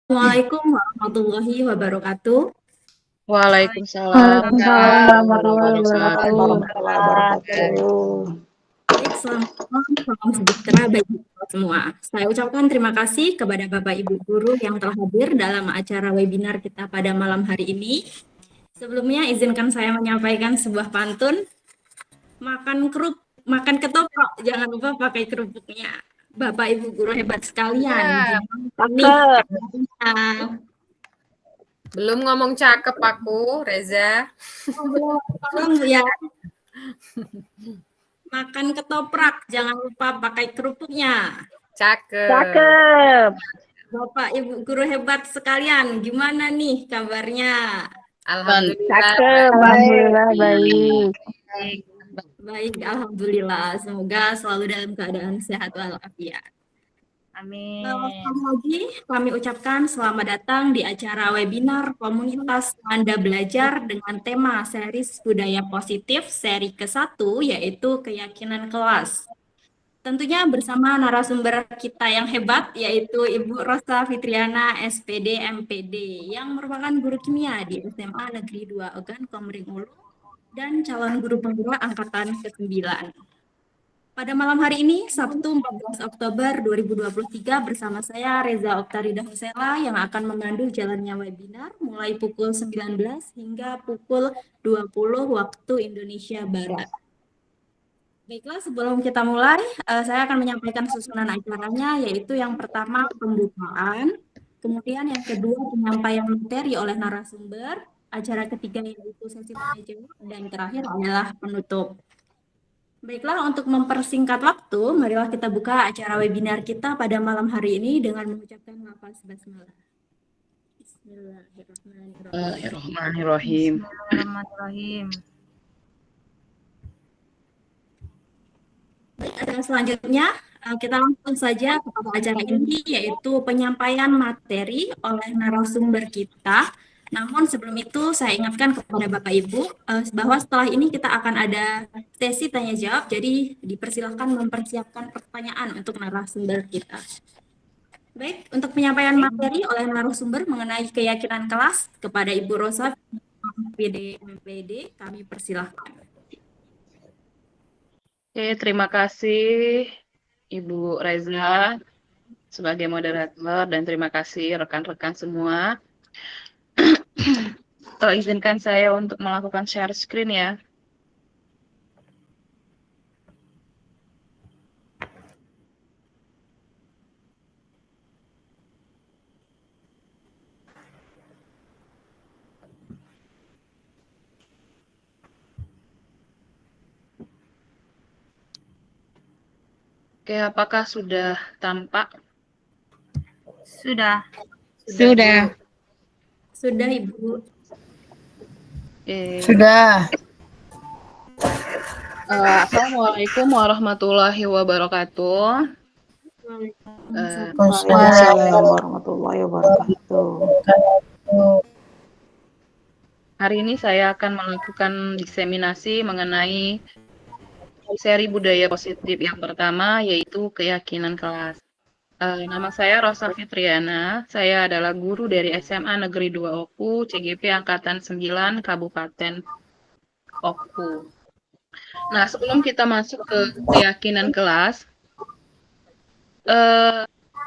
Assalamualaikum warahmatullahi wabarakatuh. Waalaikumsalam Waalaikumsalam warahmatullahi warahmatullahi wabarakatuh. wabarakatuh. Baik, selamat malam, salam sejahtera bagi kita semua. Saya ucapkan terima kasih kepada Bapak Ibu guru yang telah hadir dalam acara webinar kita pada malam hari ini. Sebelumnya izinkan saya menyampaikan sebuah pantun. Makan ketoprak, jangan lupa pakai kerupuknya. Bapak Ibu guru hebat sekalian. Gimana nih kabarnya? Belum ngomong cakep aku, Reza. Belum ya. Makan ketoprak, jangan lupa pakai kerupuknya. Cakep. Bapak Ibu guru hebat sekalian, gimana nih kabarnya? Alhamdulillah. Alhamdulillah baik. Baik, alhamdulillah. Semoga selalu dalam keadaan sehat walafiat. Amin. Sekali lagi kami ucapkan selamat datang di acara webinar Komunitas Anda Belajar dengan tema series Budaya Positif seri ke-1 yaitu Keyakinan Kelas. Tentunya bersama narasumber kita yang hebat yaitu Ibu Rosa Fitriana SPD MPD yang merupakan guru kimia di SMA Negeri 2 Ogan Komering Ulu dan calon guru penggerak angkatan ke-9. Pada malam hari ini, Sabtu 14 Oktober 2023, bersama saya Reza Oktarida Husela yang akan memandu jalannya webinar mulai pukul 19 hingga pukul 20 waktu Indonesia Barat. Baiklah, sebelum kita mulai, saya akan menyampaikan susunan acaranya, yaitu yang pertama pembukaan, kemudian yang kedua penyampaian materi oleh narasumber, acara ketiga yaitu sesi tanya jawab, dan terakhir adalah penutup. Baiklah, untuk mempersingkat waktu, marilah kita buka acara webinar kita pada malam hari ini dengan mengucapkan lafaz basmalah. Bismillahirrahmanirrahim. Baik, acara selanjutnya kita langsung saja kepada acara inti, yaitu penyampaian materi oleh narasumber kita. Namun sebelum itu saya ingatkan kepada Bapak Ibu bahwa setelah ini kita akan ada sesi tanya jawab, jadi dipersilakan mempersiapkan pertanyaan untuk narasumber kita. Baik, untuk penyampaian materi oleh narasumber mengenai keyakinan kelas kepada Ibu Rosa MPD, kami persilahkan. Oke, terima kasih Ibu Reza sebagai moderator dan terima kasih rekan-rekan semua. Izinkan saya untuk melakukan share screen ya. Oke, apakah sudah tampak? Sudah, Ibu. Sudah. Assalamualaikum warahmatullahi wabarakatuh. Waalaikumsalam warahmatullahi wabarakatuh. Hari ini saya akan melakukan diseminasi mengenai seri budaya positif yang pertama, yaitu keyakinan kelas. Nama saya Rosa Fitriana, saya adalah guru dari SMA Negeri 2 Oku, CGP Angkatan 9, Kabupaten Oku. Nah, sebelum kita masuk ke keyakinan kelas,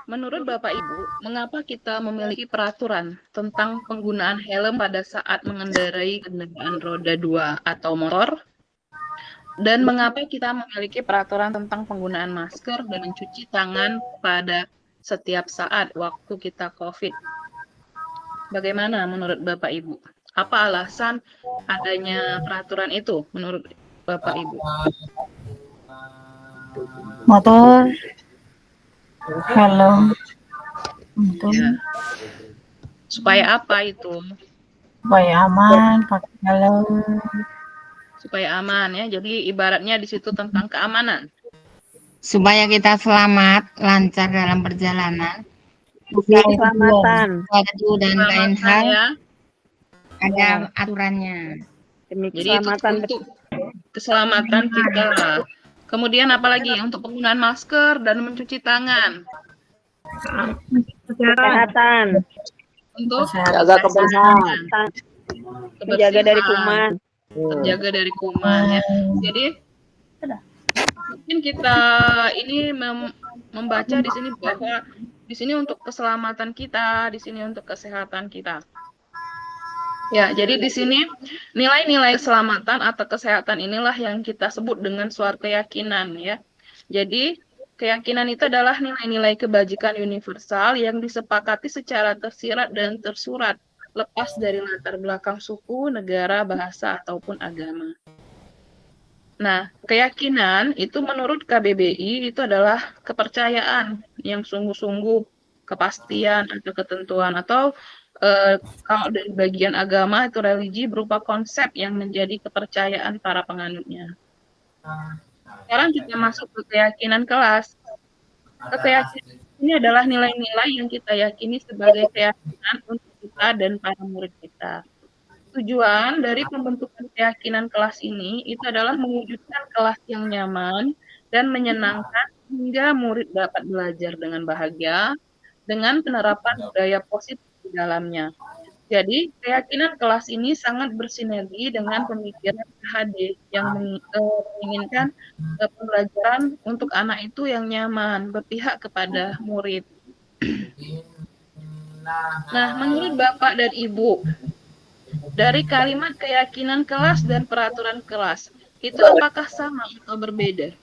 menurut Bapak Ibu, mengapa kita memiliki peraturan tentang penggunaan helm pada saat mengendarai kendaraan roda 2 atau motor? Dan mengapa kita memiliki peraturan tentang penggunaan masker dan mencuci tangan pada setiap saat waktu kita COVID? Bagaimana menurut Bapak Ibu? Apa alasan adanya peraturan itu menurut Bapak Ibu? Motor, helm, Ya. Supaya apa itu? supaya aman, pakai helm. Supaya aman ya. Jadi ibaratnya di situ tentang keamanan. Supaya kita selamat, lancar dalam perjalanan. Keselamatan. Waktu dan lain hal Ya. ada aturannya. Jadi itu untuk keselamatan kita. Kemudian apalagi untuk penggunaan masker dan mencuci tangan. Kesehatan. Untuk Jaga kebersihan. Menjaga dari kebersihan, kuman. terjaga dari kuman ya. Jadi mungkin kita ini membaca di sini bahwa di sini untuk keselamatan kita, di sini untuk kesehatan kita. Ya, jadi di sini nilai-nilai keselamatan atau kesehatan inilah yang kita sebut dengan suatu keyakinan ya. Jadi keyakinan itu adalah nilai-nilai kebajikan universal yang disepakati secara tersirat dan tersurat, lepas dari latar belakang suku, negara, bahasa, ataupun agama. Nah, keyakinan itu menurut KBBI itu adalah kepercayaan yang sungguh-sungguh, kepastian atau ketentuan, atau kalau dari bagian agama itu religi berupa konsep yang menjadi kepercayaan para penganutnya. Sekarang kita masuk ke keyakinan kelas. Keyakinan ini adalah nilai-nilai yang kita yakini sebagai keyakinan untuk kita dan para murid kita. Tujuan dari pembentukan keyakinan kelas ini itu adalah mewujudkan kelas yang nyaman dan menyenangkan hingga murid dapat belajar dengan bahagia dengan penerapan budaya positif di dalamnya. Jadi, keyakinan kelas ini sangat bersinergi dengan pemikiran PHD yang menginginkan pembelajaran untuk anak itu yang nyaman, berpihak kepada murid. Nah, menurut Bapak dan Ibu, dari kalimat keyakinan kelas dan peraturan kelas, itu apakah sama atau berbeda?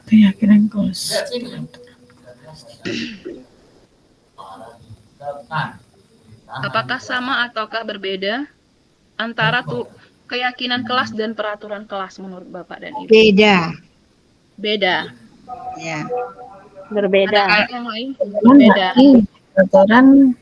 Keyakinan kelas. Apakah sama ataukah berbeda antara keyakinan kelas dan peraturan kelas menurut Bapak dan Ibu? Beda. Beda. Ya. Berbeda. Ada yang lain? Berbeda. Peraturan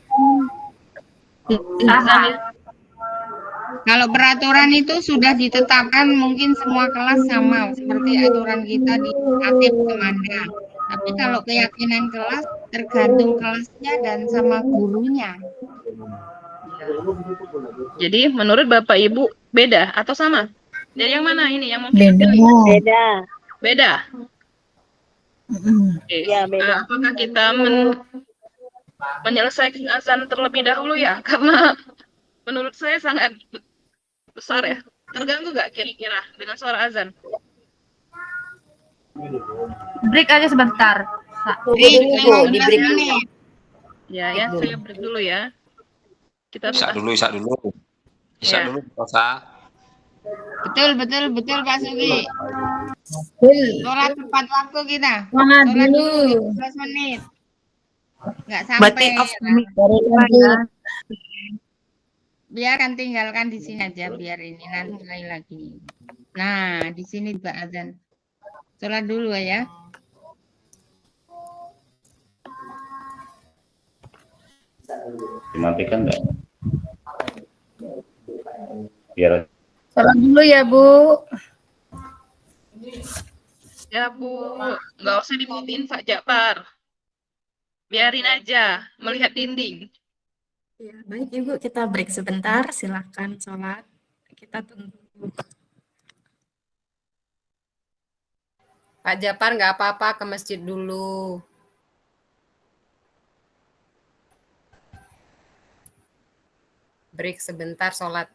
Kalau peraturan itu sudah ditetapkan mungkin semua kelas sama seperti aturan kita di aktif Semanda. Tapi kalau keyakinan kelas tergantung kelasnya dan sama gurunya. Jadi menurut Bapak Ibu beda atau sama? Dari yang mana ini yang mungkin beda. beda? Beda. Oke. Ya, beda. Apakah kita menyelesaikan azan terlebih dahulu ya? Karena menurut saya sangat besar ya. Terganggu nggak kira-kira dengan suara azan? Break aja sebentar. Di break dulu. Ya, saya break dulu ya. Kita Isak dulu. Ya. Dulu, Rosa. Betul Pak Sugi. Sholat tepat waktu kita. Mana Sholat dulu? 15 menit. Nggak Berarti sampai. off ya. Biarkan tinggalkan di sini aja biar ini nanti mulai lagi. Nah, di sini Pak azan. Sholat dulu ya. Dimatikan enggak? Biar Salam dulu ya, Bu. Ya Bu, nggak usah dimatiin Pak Jakpar. Biarin aja, melihat dinding. Ya, baik Ibu, kita break sebentar. Silakan sholat. Kita tunggu. Pak Japar nggak apa-apa ke masjid dulu. Break sebentar sholat.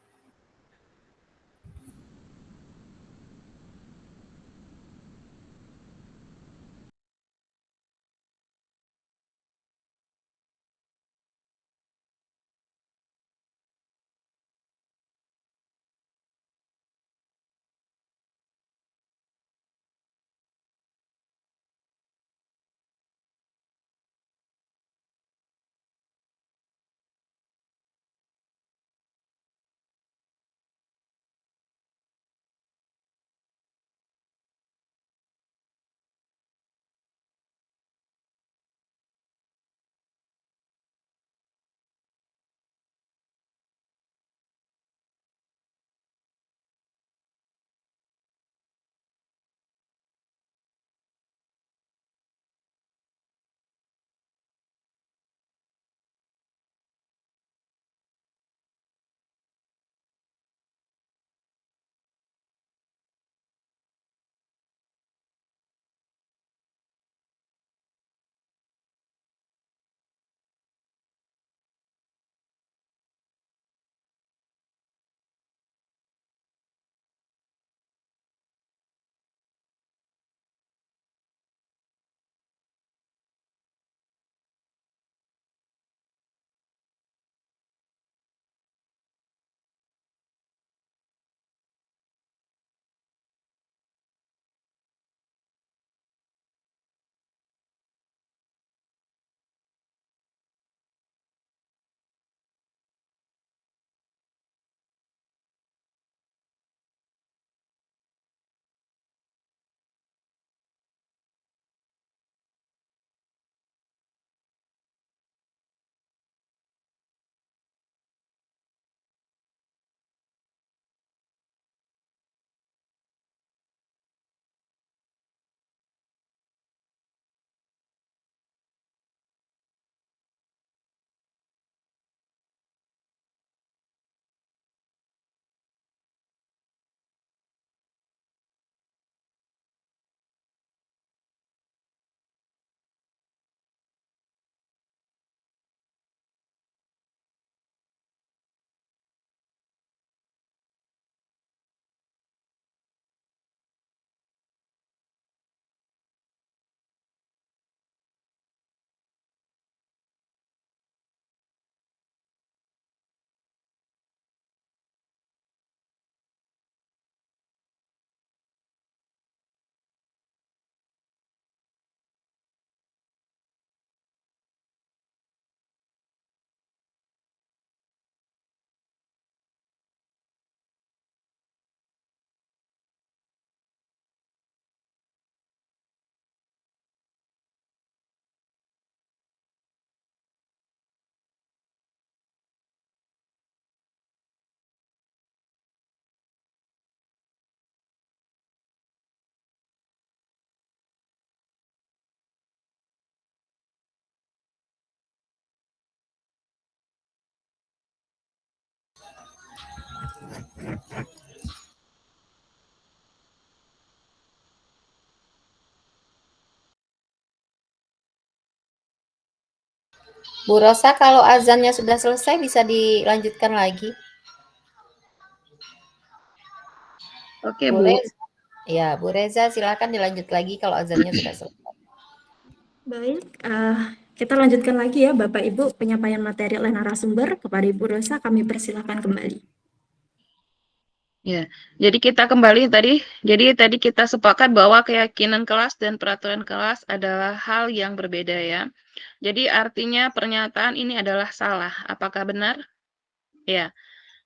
Bu Rosa, kalau azannya sudah selesai bisa dilanjutkan lagi. Oke, Bu Bu. Reza. Ya, Bu Reza silakan dilanjut lagi kalau azannya sudah selesai. Baik, kita lanjutkan lagi ya Bapak Ibu penyampaian materi oleh narasumber. Kepada Ibu Rosa kami persilahkan kembali. Ya, jadi kita kembali tadi. Jadi tadi kita sepakat bahwa keyakinan kelas dan peraturan kelas adalah hal yang berbeda ya. Jadi artinya pernyataan ini adalah salah. Apakah benar? Ya.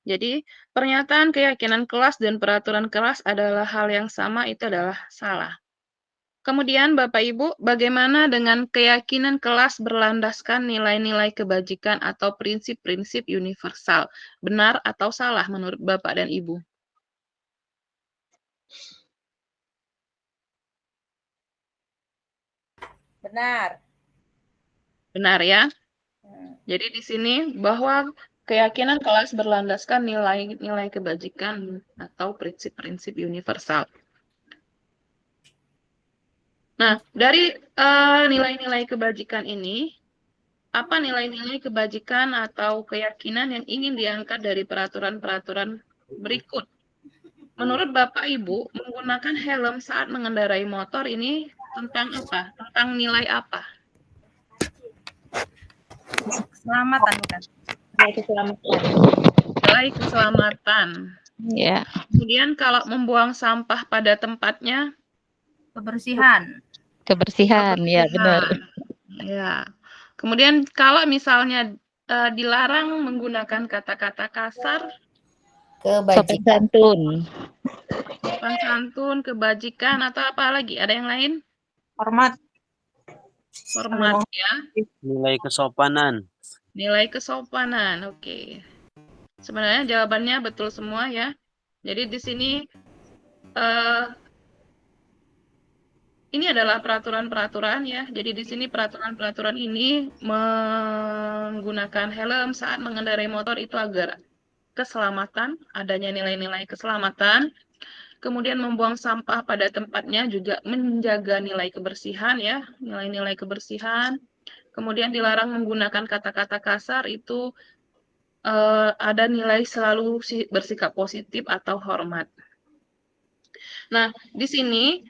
Jadi pernyataan keyakinan kelas dan peraturan kelas adalah hal yang sama, itu adalah salah. Kemudian Bapak Ibu, bagaimana dengan keyakinan kelas berlandaskan nilai-nilai kebajikan atau prinsip-prinsip universal? Benar atau salah menurut Bapak dan Ibu? Benar. Benar ya. Jadi di sini bahwa keyakinan kelas berlandaskan nilai-nilai kebajikan atau prinsip-prinsip universal. Nah, dari nilai-nilai kebajikan ini, apa nilai-nilai kebajikan atau keyakinan yang ingin diangkat dari peraturan-peraturan berikut? Menurut Bapak Ibu, menggunakan helm saat mengendarai motor ini tentang apa? Tentang nilai apa? Keselamatan bukan? Nilai keselamatan. Ya. Kemudian kalau membuang sampah pada tempatnya, Kebersihan. Kebersihan, ya benar. Ya. Kemudian kalau misalnya dilarang menggunakan kata-kata kasar, Kebajikan. sopan santun, kebajikan, atau apa lagi? Ada yang lain? Hormat. Hormat ya. Nilai kesopanan. Nilai kesopanan. Oke. Sebenarnya jawabannya betul semua ya. Jadi di sini ini adalah peraturan-peraturan ya. Jadi di sini peraturan-peraturan ini menggunakan helm saat mengendarai motor itu agar keselamatan, adanya nilai-nilai keselamatan. Kemudian membuang sampah pada tempatnya juga menjaga nilai kebersihan ya, nilai-nilai kebersihan. Kemudian dilarang menggunakan kata-kata kasar itu ada nilai selalu bersikap positif atau hormat. Nah, di sini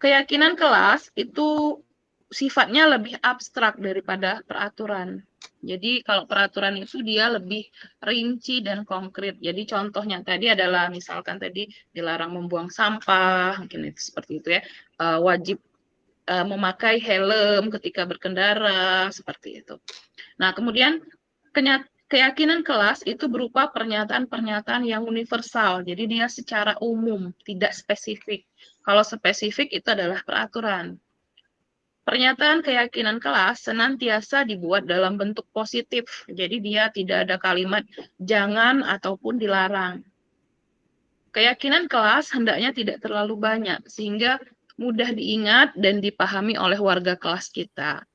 keyakinan kelas itu sifatnya lebih abstrak daripada peraturan. Jadi kalau peraturan itu dia lebih rinci dan konkret. Jadi contohnya tadi adalah misalkan tadi dilarang membuang sampah, mungkin itu seperti itu ya. Wajib memakai helm ketika berkendara, seperti itu. Nah, kemudian keyakinan kelas itu berupa pernyataan-pernyataan yang universal. Jadi dia secara umum, tidak spesifik. Kalau spesifik itu adalah peraturan. Pernyataan keyakinan kelas senantiasa dibuat dalam bentuk positif. Jadi dia tidak ada kalimat jangan ataupun dilarang. Keyakinan kelas hendaknya tidak terlalu banyak sehingga mudah diingat dan dipahami oleh warga kelas kita.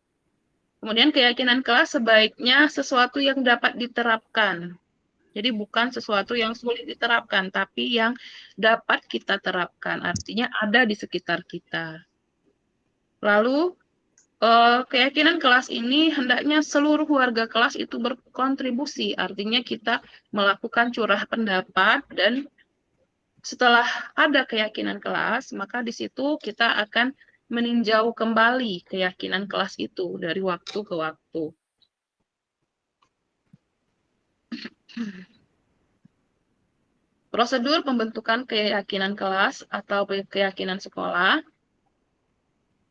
Kemudian keyakinan kelas sebaiknya sesuatu yang dapat diterapkan. Jadi bukan sesuatu yang sulit diterapkan, tapi yang dapat kita terapkan. Artinya ada di sekitar kita. Lalu keyakinan kelas ini hendaknya seluruh warga kelas itu berkontribusi. Artinya kita melakukan curah pendapat dan setelah ada keyakinan kelas, maka di situ kita akan meninjau kembali keyakinan kelas itu dari waktu ke waktu. Prosedur pembentukan keyakinan kelas atau keyakinan sekolah.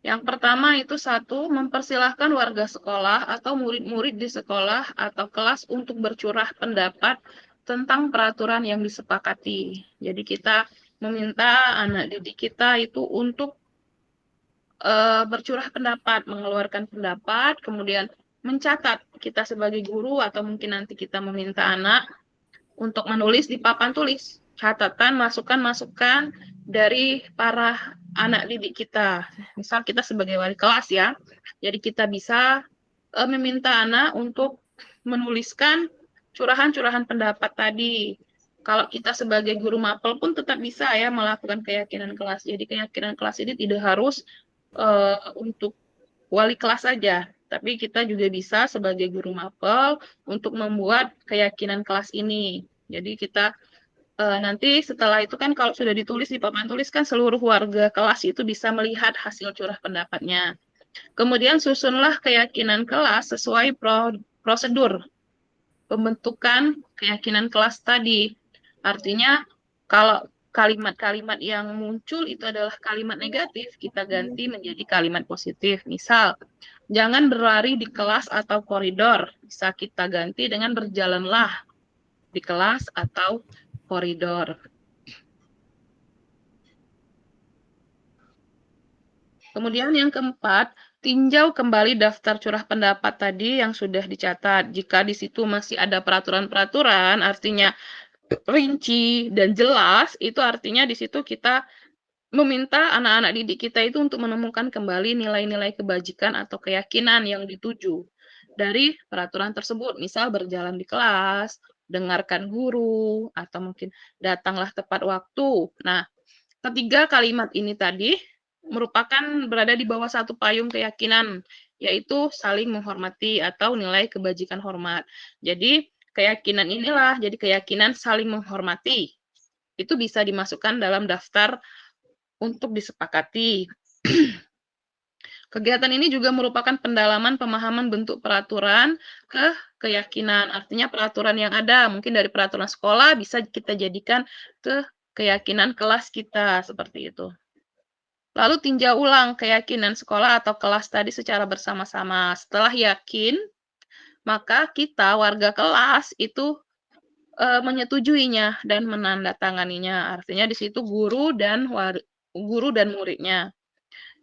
Yang pertama itu satu, mempersilahkan warga sekolah atau murid-murid di sekolah atau kelas untuk bercurah pendapat tentang peraturan yang disepakati. Jadi kita meminta anak didik kita itu untuk bercurah pendapat, mengeluarkan pendapat, kemudian mencatat kita sebagai guru atau mungkin nanti kita meminta anak untuk menulis di papan tulis catatan, masukan-masukan dari para anak didik kita. Misal kita sebagai wali kelas ya, jadi kita bisa meminta anak untuk menuliskan curahan-curahan pendapat tadi. Kalau kita sebagai guru mapel pun tetap bisa ya melakukan keyakinan kelas. Jadi keyakinan kelas ini tidak harus untuk wali kelas saja, tapi kita juga bisa sebagai guru mapel untuk membuat keyakinan kelas ini. Jadi kita nanti setelah itu kan kalau sudah ditulis di papan tulis kan seluruh warga kelas itu bisa melihat hasil curah pendapatnya. Kemudian susunlah keyakinan kelas sesuai prosedur pembentukan keyakinan kelas tadi. Artinya kalau kalimat-kalimat yang muncul itu adalah kalimat negatif, kita ganti menjadi kalimat positif. Misal, jangan berlari di kelas atau koridor. Bisa kita ganti dengan berjalanlah di kelas atau koridor. Kemudian yang keempat, tinjau kembali daftar curah pendapat tadi yang sudah dicatat. Jika di situ masih ada peraturan-peraturan, artinya rinci dan jelas, itu artinya di situ kita meminta anak-anak didik kita itu untuk menemukan kembali nilai-nilai kebajikan atau keyakinan yang dituju dari peraturan tersebut. Misal berjalan di kelas, dengarkan guru, atau mungkin datanglah tepat waktu. Nah, ketiga kalimat ini tadi merupakan berada di bawah satu payung keyakinan, yaitu saling menghormati atau nilai kebajikan hormat. Jadi, keyakinan inilah, jadi keyakinan saling menghormati. Itu bisa dimasukkan dalam daftar untuk disepakati. Kegiatan ini juga merupakan pendalaman pemahaman bentuk peraturan ke keyakinan. Artinya peraturan yang ada, mungkin dari peraturan sekolah bisa kita jadikan ke keyakinan kelas kita, seperti itu. Lalu tinjau ulang keyakinan sekolah atau kelas tadi secara bersama-sama. Setelah yakin, maka kita warga kelas itu menyetujuinya dan menandatanganinya. Artinya di situ guru dan muridnya.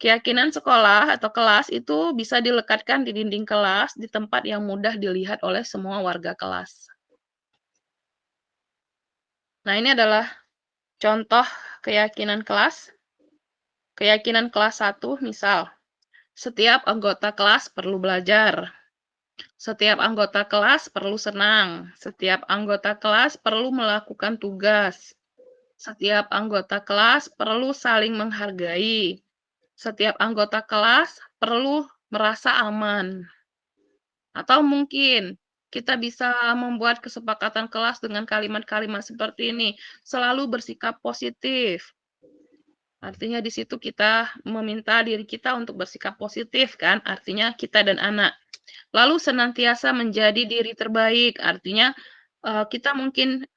Keyakinan sekolah atau kelas itu bisa dilekatkan di dinding kelas di tempat yang mudah dilihat oleh semua warga kelas. Nah, ini adalah contoh keyakinan kelas. Keyakinan kelas 1, misal, setiap anggota kelas perlu belajar. Setiap anggota kelas perlu senang. Setiap anggota kelas perlu melakukan tugas. Setiap anggota kelas perlu saling menghargai. Setiap anggota kelas perlu merasa aman. Atau mungkin kita bisa membuat kesepakatan kelas dengan kalimat-kalimat seperti ini. Selalu bersikap positif. Artinya di situ kita meminta diri kita untuk bersikap positif kan, artinya kita dan anak. Lalu senantiasa menjadi diri terbaik, artinya kita mungkin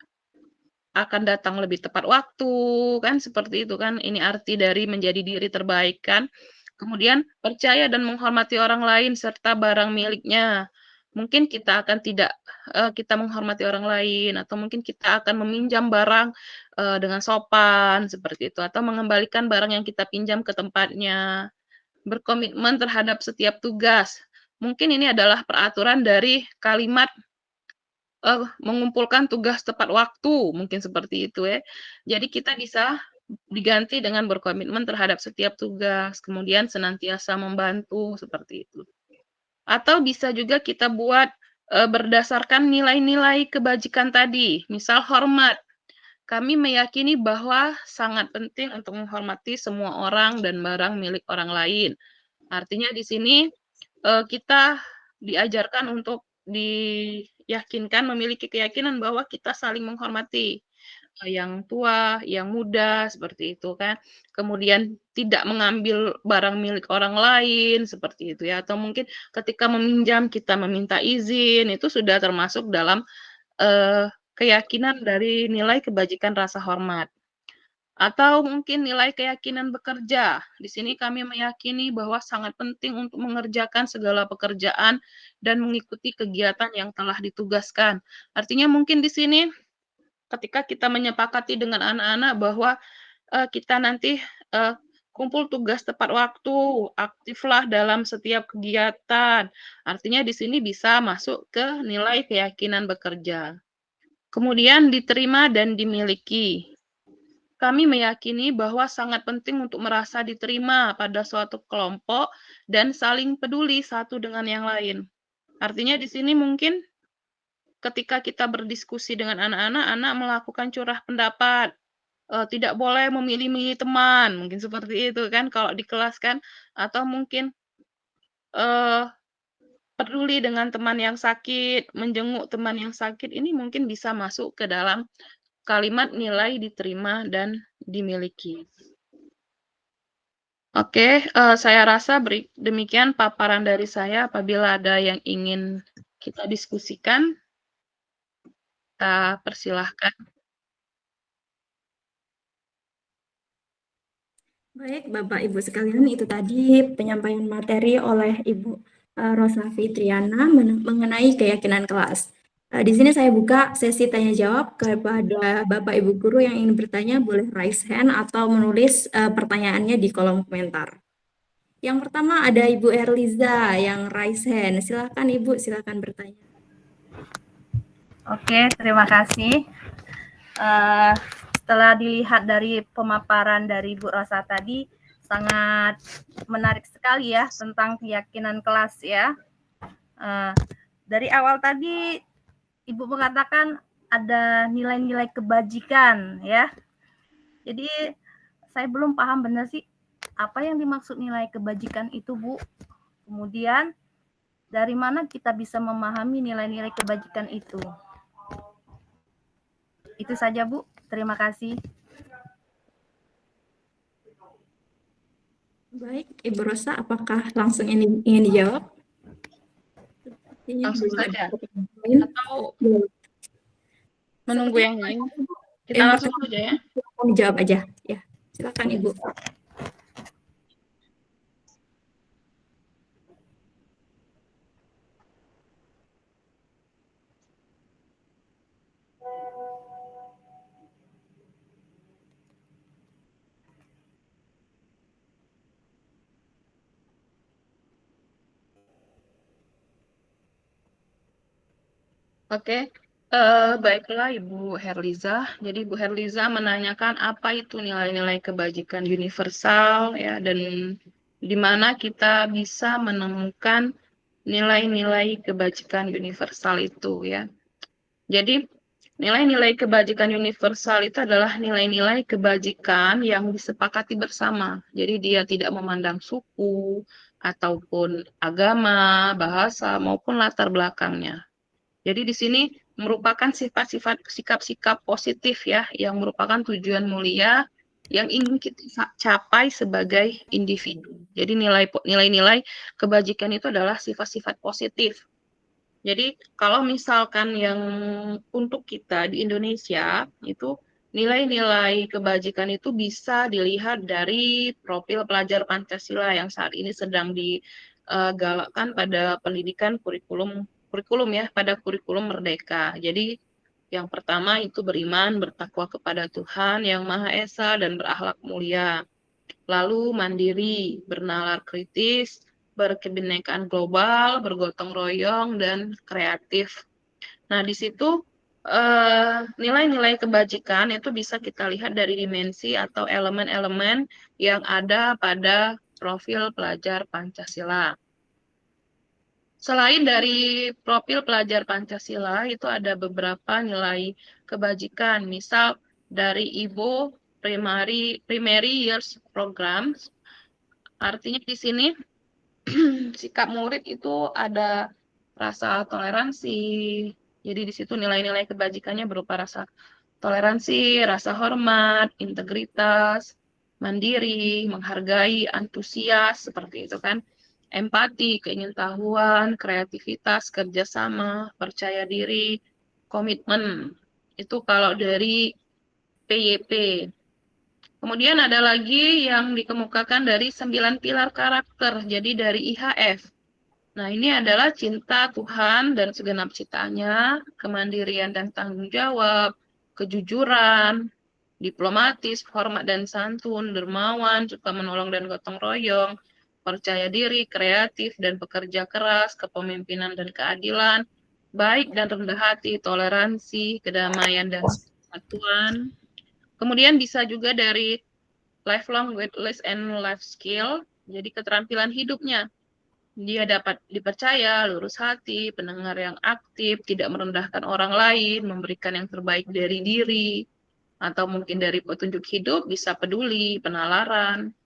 akan datang lebih tepat waktu kan, seperti itu kan. Ini arti dari menjadi diri terbaik kan. Kemudian percaya dan menghormati orang lain serta barang miliknya. Mungkin kita akan tidak kita menghormati orang lain, atau mungkin kita akan meminjam barang dengan sopan seperti itu, atau mengembalikan barang yang kita pinjam ke tempatnya. Berkomitmen terhadap setiap tugas. Mungkin ini adalah peraturan dari kalimat mengumpulkan tugas tepat waktu, mungkin seperti itu ya. Jadi kita bisa diganti dengan berkomitmen terhadap setiap tugas, kemudian senantiasa membantu seperti itu. Atau bisa juga kita buat berdasarkan nilai-nilai kebajikan tadi. Misal hormat. Kami meyakini bahwa sangat penting untuk menghormati semua orang dan barang milik orang lain. Artinya di sini kita diajarkan untuk diyakinkan memiliki keyakinan bahwa kita saling menghormati yang tua, yang muda, seperti itu kan. Kemudian tidak mengambil barang milik orang lain, seperti itu ya. Atau mungkin ketika meminjam kita meminta izin, itu sudah termasuk dalam keyakinan dari nilai kebajikan rasa hormat. Atau mungkin nilai keyakinan bekerja. Di sini kami meyakini bahwa sangat penting untuk mengerjakan segala pekerjaan dan mengikuti kegiatan yang telah ditugaskan. Artinya mungkin di sini ketika kita menyepakati dengan anak-anak bahwa kita nanti kumpul tugas tepat waktu, aktiflah dalam setiap kegiatan. Artinya di sini bisa masuk ke nilai keyakinan bekerja. Kemudian diterima dan dimiliki. Kami meyakini bahwa sangat penting untuk merasa diterima pada suatu kelompok dan saling peduli satu dengan yang lain. Artinya di sini mungkin ketika kita berdiskusi dengan anak-anak, anak melakukan curah pendapat. Tidak boleh memilih-milih teman, mungkin seperti itu kan kalau di kelas kan, atau mungkin peduli dengan teman yang sakit, menjenguk teman yang sakit, ini mungkin bisa masuk ke dalam kalimat nilai diterima dan dimiliki. Oke, saya rasa demikian paparan dari saya. Apabila ada yang ingin kita diskusikan, kita persilahkan. Baik, Bapak Ibu sekalian, itu tadi penyampaian materi oleh Ibu Rosa Fitriana mengenai keyakinan kelas. Di sini saya buka sesi tanya jawab kepada Bapak Ibu guru yang ingin bertanya, boleh raise hand atau menulis pertanyaannya di kolom komentar. Yang pertama ada Ibu Erliza yang raise hand. Silakan Ibu, silakan bertanya. Oke, terima kasih. Setelah dilihat dari pemaparan dari Bu Rosa tadi, sangat menarik sekali ya tentang keyakinan kelas ya. Dari awal tadi Ibu mengatakan ada nilai-nilai kebajikan ya. Jadi saya belum paham benar sih apa yang dimaksud nilai kebajikan itu, Bu. Kemudian dari mana kita bisa memahami nilai-nilai kebajikan itu? Itu saja, Bu. Terima kasih. Baik, Ibu Rosa, apakah langsung ingin dijawab? Langsung saja. Atau menunggu yang lain? Kita langsung saja ya. Silakan dijawab aja. Ya, silakan Ibu. Oke, baiklah Ibu Herliza. Jadi Ibu Herliza menanyakan apa itu nilai-nilai kebajikan universal ya, dan di mana kita bisa menemukan nilai-nilai kebajikan universal itu ya. Jadi nilai-nilai kebajikan universal itu adalah nilai-nilai kebajikan yang disepakati bersama. Jadi dia tidak memandang suku ataupun agama, bahasa maupun latar belakangnya. Jadi di sini merupakan sifat-sifat sikap-sikap positif ya, yang merupakan tujuan mulia yang ingin kita capai sebagai individu. Jadi nilai-nilai kebajikan itu adalah sifat-sifat positif. Jadi kalau misalkan yang untuk kita di Indonesia itu nilai-nilai kebajikan itu bisa dilihat dari profil pelajar Pancasila yang saat ini sedang digalakkan pada pendidikan kurikulum ya, pada kurikulum Merdeka. Jadi yang pertama itu beriman, bertakwa kepada Tuhan Yang Maha Esa dan berakhlak mulia. Lalu mandiri, bernalar kritis, berkebinekaan global, bergotong royong, dan kreatif. Nah, di situ nilai-nilai kebajikan itu bisa kita lihat dari dimensi atau elemen-elemen yang ada pada profil pelajar Pancasila. Selain dari profil pelajar Pancasila, itu ada beberapa nilai kebajikan. Misal dari IBO Primary Years Programs, artinya di sini sikap murid itu ada rasa toleransi. Jadi di situ nilai-nilai kebajikannya berupa rasa toleransi, rasa hormat, integritas, mandiri, menghargai, antusias, seperti itu kan. Empati, keingintahuan, kreativitas, kerjasama, percaya diri, komitmen. Itu kalau dari PYP. Kemudian ada lagi yang dikemukakan dari 9 pilar karakter, jadi dari IHF. Nah, ini adalah cinta Tuhan dan segenap ciptanya, kemandirian dan tanggung jawab, kejujuran, diplomatis, hormat dan santun, dermawan, suka menolong dan gotong royong, percaya diri, kreatif dan pekerja keras, kepemimpinan dan keadilan, baik dan rendah hati, toleransi, kedamaian dan kesatuan. Kemudian bisa juga dari lifelong with list and life skill, jadi keterampilan hidupnya. Dia dapat dipercaya, lurus hati, pendengar yang aktif, tidak merendahkan orang lain, memberikan yang terbaik dari diri, atau mungkin dari petunjuk hidup, bisa peduli, penalaran,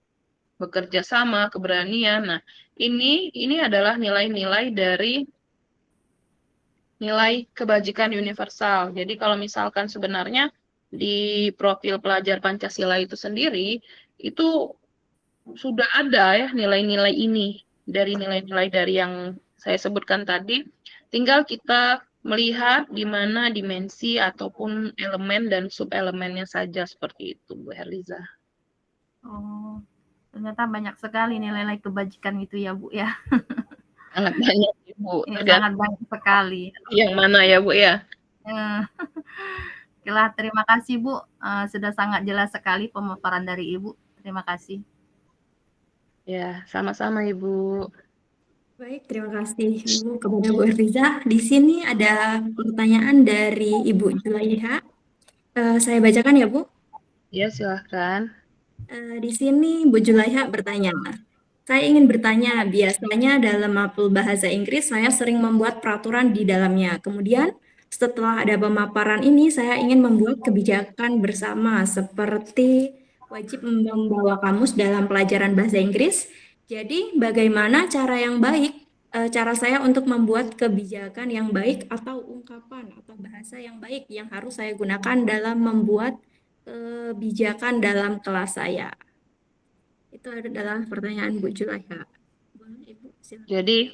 bekerja sama, keberanian. Nah, ini adalah nilai-nilai dari nilai kebajikan universal. Jadi kalau misalkan sebenarnya di profil pelajar Pancasila itu sendiri, itu sudah ada ya nilai-nilai ini dari nilai-nilai dari yang saya sebutkan tadi. Tinggal kita melihat di mana dimensi ataupun elemen dan subelemennya saja seperti itu, Bu Herliza. Oh, ternyata banyak sekali nilai-nilai kebajikan itu ya, Bu ya. Sangat banyak, Ibu. Sangat banyak sekali. Yang mana ya, Bu ya? Oke lah, terima kasih Bu. Sudah sangat jelas sekali pemaparan dari Ibu. Terima kasih. Ya, sama-sama Ibu. Baik, terima kasih Ibu kepada Bu Erliza. Di sini ada pertanyaan dari Ibu Julaiha. Saya bacakan ya, Bu. Ya, silahkan. Di sini Bu Julaiha bertanya, saya ingin bertanya, biasanya dalam mapel bahasa Inggris saya sering membuat peraturan di dalamnya. Kemudian setelah ada pemaparan ini, saya ingin membuat kebijakan bersama seperti wajib membawa kamus dalam pelajaran bahasa Inggris. Jadi bagaimana cara yang baik, cara saya untuk membuat kebijakan yang baik atau ungkapan atau bahasa yang baik yang harus saya gunakan dalam membuat kebijakan dalam kelas saya? Itu adalah pertanyaan Bu Julaiha. Ibu, silakan. Jadi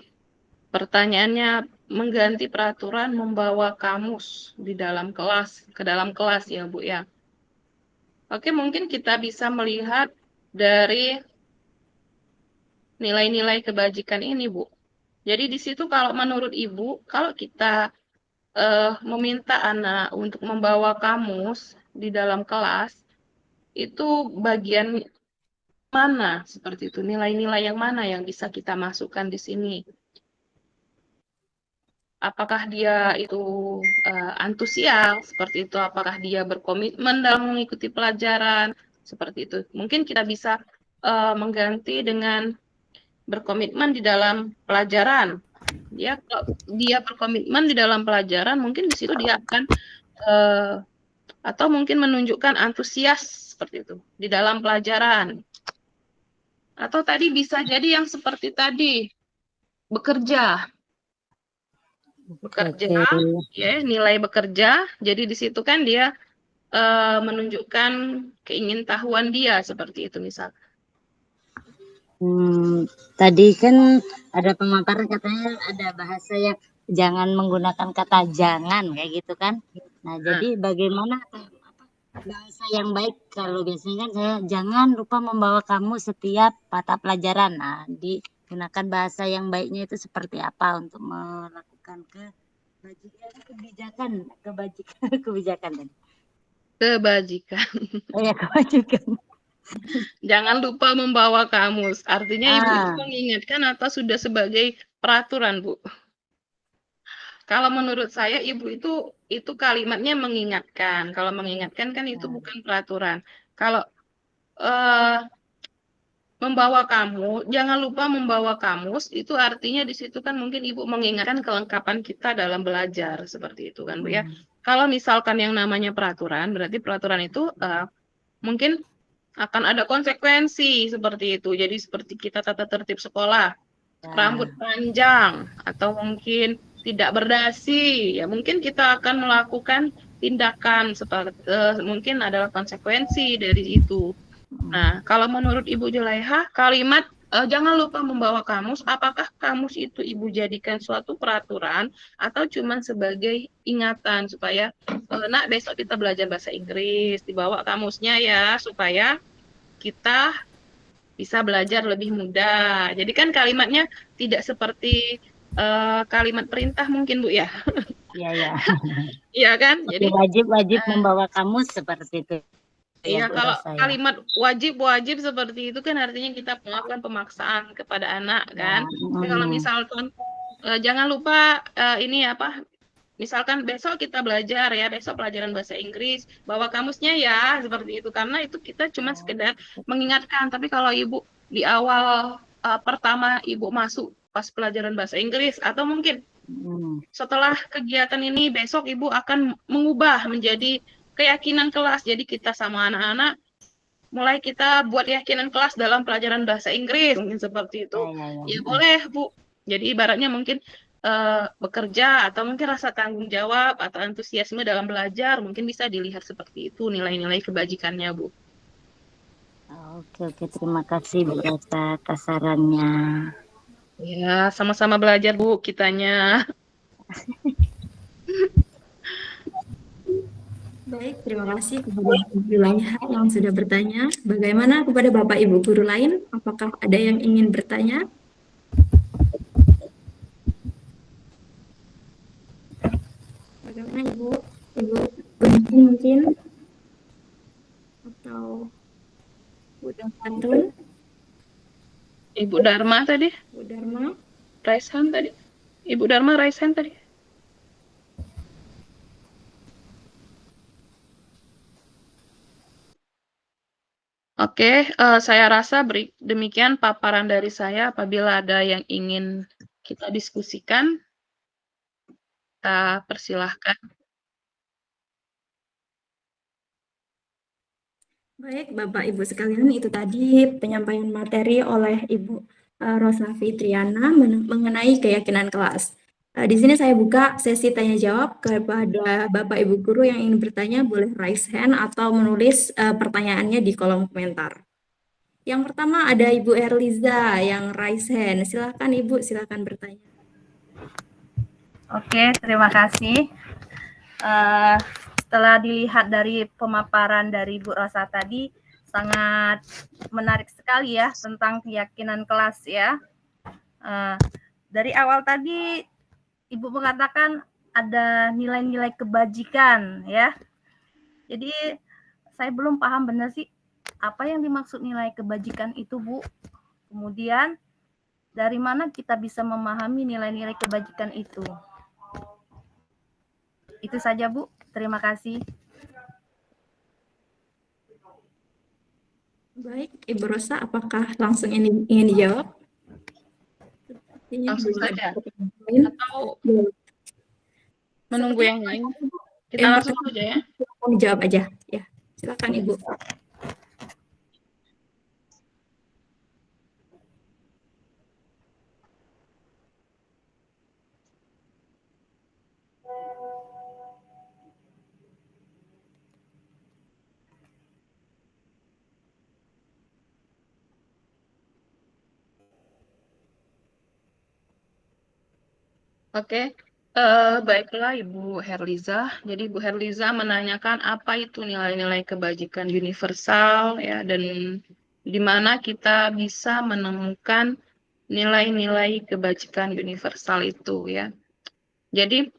pertanyaannya mengganti peraturan membawa kamus di dalam kelas, ke dalam kelas ya Bu ya. Oke, mungkin kita bisa melihat dari nilai-nilai kebajikan ini Bu. Jadi di situ kalau menurut Ibu, kalau kita meminta anak untuk membawa kamus di dalam kelas, itu bagian mana seperti itu? Nilai-nilai yang mana yang bisa kita masukkan di sini? Apakah dia itu antusias seperti itu? Apakah dia berkomitmen dalam mengikuti pelajaran seperti itu? Mungkin kita bisa mengganti dengan berkomitmen di dalam pelajaran. Kalau dia berkomitmen di dalam pelajaran, mungkin di situ dia akan atau mungkin menunjukkan antusias seperti itu di dalam pelajaran. Atau tadi bisa jadi yang seperti tadi, bekerja, ya, nilai bekerja. Jadi di situ kan dia menunjukkan keingintahuan dia seperti itu misal. Tadi kan ada pemaparan katanya ada bahasa yang jangan menggunakan kata jangan kayak gitu kan. Nah, jadi bagaimana bahasa yang baik? Kalau biasanya kan saya jangan lupa membawa kamu setiap mata pelajaran. Nah, digunakan bahasa yang baiknya itu seperti apa untuk melakukan kebijakan tadi. Kebajikan. Oh ya, kebajikan. Jangan lupa membawa kamus. Artinya Ibu itu mengingatkan atau sudah sebagai peraturan, Bu? Kalau menurut saya Ibu itu kalimatnya mengingatkan. Kalau mengingatkan kan itu bukan peraturan. Kalau membawa kamu, jangan lupa membawa kamus, itu artinya di situ kan mungkin Ibu mengingatkan kelengkapan kita dalam belajar seperti itu kan Bu ya. Kalau misalkan yang namanya peraturan, berarti peraturan itu mungkin akan ada konsekuensi seperti itu. Jadi seperti kita tata tertib sekolah, rambut panjang atau mungkin tidak berdasi, ya mungkin kita akan melakukan tindakan seperti mungkin adalah konsekuensi dari itu. Nah, kalau menurut Ibu Julaiha, kalimat jangan lupa membawa kamus, apakah kamus itu Ibu jadikan suatu peraturan atau cuma sebagai ingatan supaya nak besok kita belajar bahasa Inggris, dibawa kamusnya ya supaya kita bisa belajar lebih mudah. Jadi kan kalimatnya tidak seperti kalimat perintah mungkin Bu ya. Iya. Iya kan? Jadi wajib membawa kamus seperti itu. Iya, kalau kalimat wajib seperti itu kan artinya kita melakukan pemaksaan kepada anak kan. Kalau misalkan jangan lupa ini apa? Misalkan besok kita belajar ya, besok pelajaran bahasa Inggris, bawa kamusnya ya, seperti itu. Karena itu kita cuma sekedar mengingatkan. Tapi kalau Ibu di awal pertama Ibu masuk pas pelajaran bahasa Inggris, atau mungkin Hmm. setelah kegiatan ini besok Ibu akan mengubah menjadi keyakinan kelas. Jadi kita sama anak-anak mulai kita buat keyakinan kelas dalam pelajaran bahasa Inggris, mungkin seperti itu. Ya boleh Bu. Jadi ibaratnya mungkin bekerja atau mungkin rasa tanggung jawab atau antusiasme dalam belajar mungkin bisa dilihat seperti itu nilai-nilai kebajikannya Bu. Oke, terima kasih Bu Rosa atas sarannya. Ya, sama-sama belajar Bu kitanya. Baik, terima kasih kepada Ibu Laiha yang sudah bertanya. Bagaimana kepada Bapak Ibu guru lain? Apakah ada yang ingin bertanya? Bagaimana Ibu? Ibu Guntur mungkin? Atau Bu Dantun? Ibu Dharma tadi? Bu Dharma? Raisan tadi? Ibu Dharma Raisan tadi? Oke, saya rasa demikian paparan dari saya. Apabila ada yang ingin kita diskusikan, kita persilahkan. Baik, Bapak Ibu sekalian, itu tadi penyampaian materi oleh Ibu Rosa Fitriana mengenai keyakinan kelas. Di sini saya buka sesi tanya jawab kepada Bapak Ibu guru yang ingin bertanya, boleh raise hand atau menulis pertanyaannya di kolom komentar. Yang pertama ada Ibu Erliza yang raise hand. Silakan Ibu, silakan bertanya. Oke, terima kasih. Setelah dilihat dari pemaparan dari Bu Rosa tadi, sangat menarik sekali ya tentang keyakinan kelas ya. Dari awal tadi Ibu mengatakan ada nilai-nilai kebajikan ya. Jadi saya belum paham benar sih apa yang dimaksud nilai kebajikan itu Bu. Kemudian dari mana kita bisa memahami nilai-nilai kebajikan itu? Itu saja Bu. Terima kasih. Baik, Ibu Rosa, apakah langsung ini ingin dijawab? Langsung saja. Atau menunggu yang lain? Kita langsung saja ya. Silakan dijawab aja. Ya, silakan Ibu. Oke, baiklah Ibu Herliza. Jadi Ibu Herliza menanyakan apa itu nilai-nilai kebajikan universal ya, dan di mana kita bisa menemukan nilai-nilai kebajikan universal itu ya. Jadi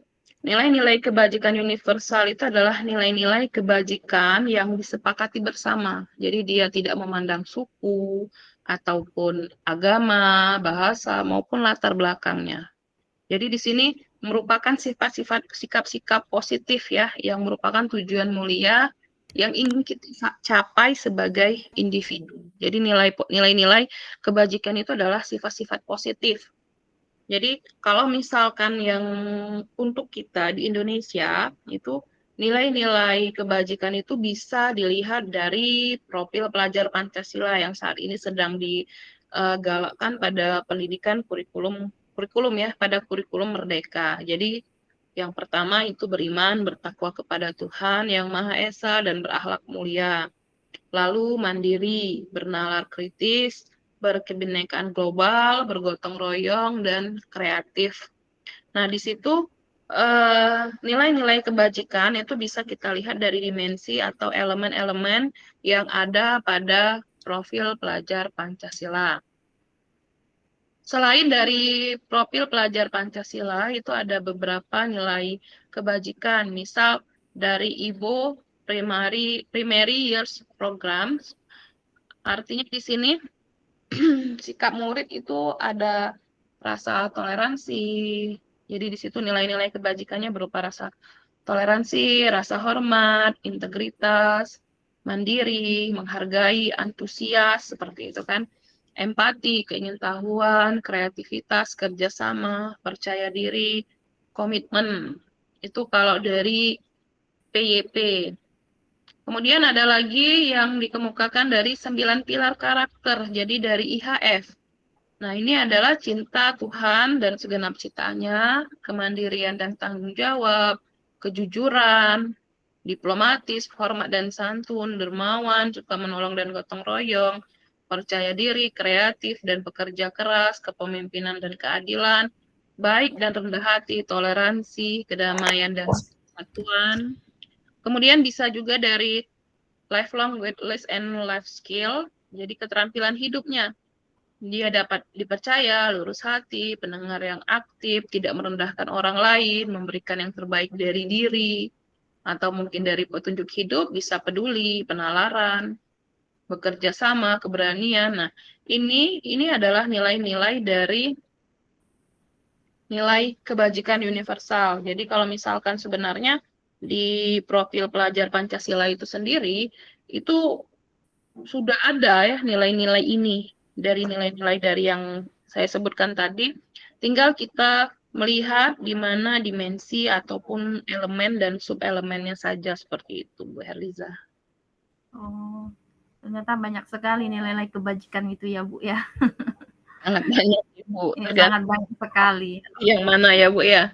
nilai-nilai kebajikan universal itu adalah nilai-nilai kebajikan yang disepakati bersama. Jadi dia tidak memandang suku ataupun agama, bahasa maupun latar belakangnya. Jadi di sini merupakan sifat-sifat sikap-sikap positif ya, yang merupakan tujuan mulia yang ingin kita capai sebagai individu. Jadi nilai-nilai kebajikan itu adalah sifat-sifat positif. Jadi kalau misalkan yang untuk kita di Indonesia itu nilai-nilai kebajikan itu bisa dilihat dari profil pelajar Pancasila yang saat ini sedang digalakkan pada pendidikan kurikulum ya, pada kurikulum Merdeka. Jadi yang pertama itu beriman, bertakwa kepada Tuhan Yang Maha Esa dan berakhlak mulia. Lalu mandiri, bernalar kritis, berkebinekaan global, bergotong royong, dan kreatif. Nah, di situ nilai-nilai kebajikan itu bisa kita lihat dari dimensi atau elemen-elemen yang ada pada profil pelajar Pancasila. Selain dari profil pelajar Pancasila, itu ada beberapa nilai kebajikan. Misal dari IBO Primary Years Program, artinya di sini sikap murid itu ada rasa toleransi. Jadi di situ nilai-nilai kebajikannya berupa rasa toleransi, rasa hormat, integritas, mandiri, menghargai, antusias, seperti itu kan. empati, keingintahuan, kreativitas, kerjasama, percaya diri, komitmen. Itu kalau dari PYP. Kemudian ada lagi yang dikemukakan dari 9 pilar karakter, jadi dari IHF. Nah, ini adalah cinta Tuhan dan segenap ciptaannya, kemandirian dan tanggung jawab, kejujuran, diplomatis, hormat dan santun, dermawan, suka menolong dan gotong royong, percaya diri, kreatif dan pekerja keras, kepemimpinan dan keadilan, baik dan rendah hati, toleransi, kedamaian dan kesatuan. Kemudian bisa juga dari lifelong weightless and life skill, jadi keterampilan hidupnya. Dia dapat dipercaya, lurus hati, pendengar yang aktif, tidak merendahkan orang lain, memberikan yang terbaik dari diri, atau mungkin dari petunjuk hidup, bisa peduli, penalaran, bekerja sama, keberanian. Nah, ini adalah nilai-nilai dari nilai kebajikan universal. Jadi kalau misalkan sebenarnya di profil pelajar Pancasila itu sendiri, itu sudah ada ya nilai-nilai ini, dari nilai-nilai dari yang saya sebutkan tadi, tinggal kita melihat di mana dimensi ataupun elemen dan subelemennya saja seperti itu, Bu Herliza. Oh, ternyata banyak sekali nilai-nilai kebajikan itu ya, Bu ya. Sangat banyak, Ibu. Ya, sangat banyak sekali. Yang mana ya, Bu ya?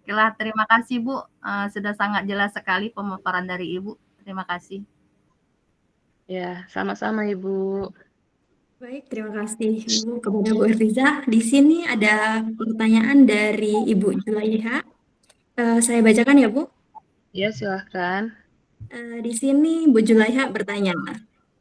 Okelah, terima kasih Bu. Sudah sangat jelas sekali pemaparan dari Ibu. Terima kasih. Ya, sama-sama Ibu. Baik, terima kasih Ibu kepada Bu Erliza. Di sini ada pertanyaan dari Ibu Julaiha. Saya bacakan ya, Bu. Ya, silahkan. Di sini Bu Julaiha bertanya,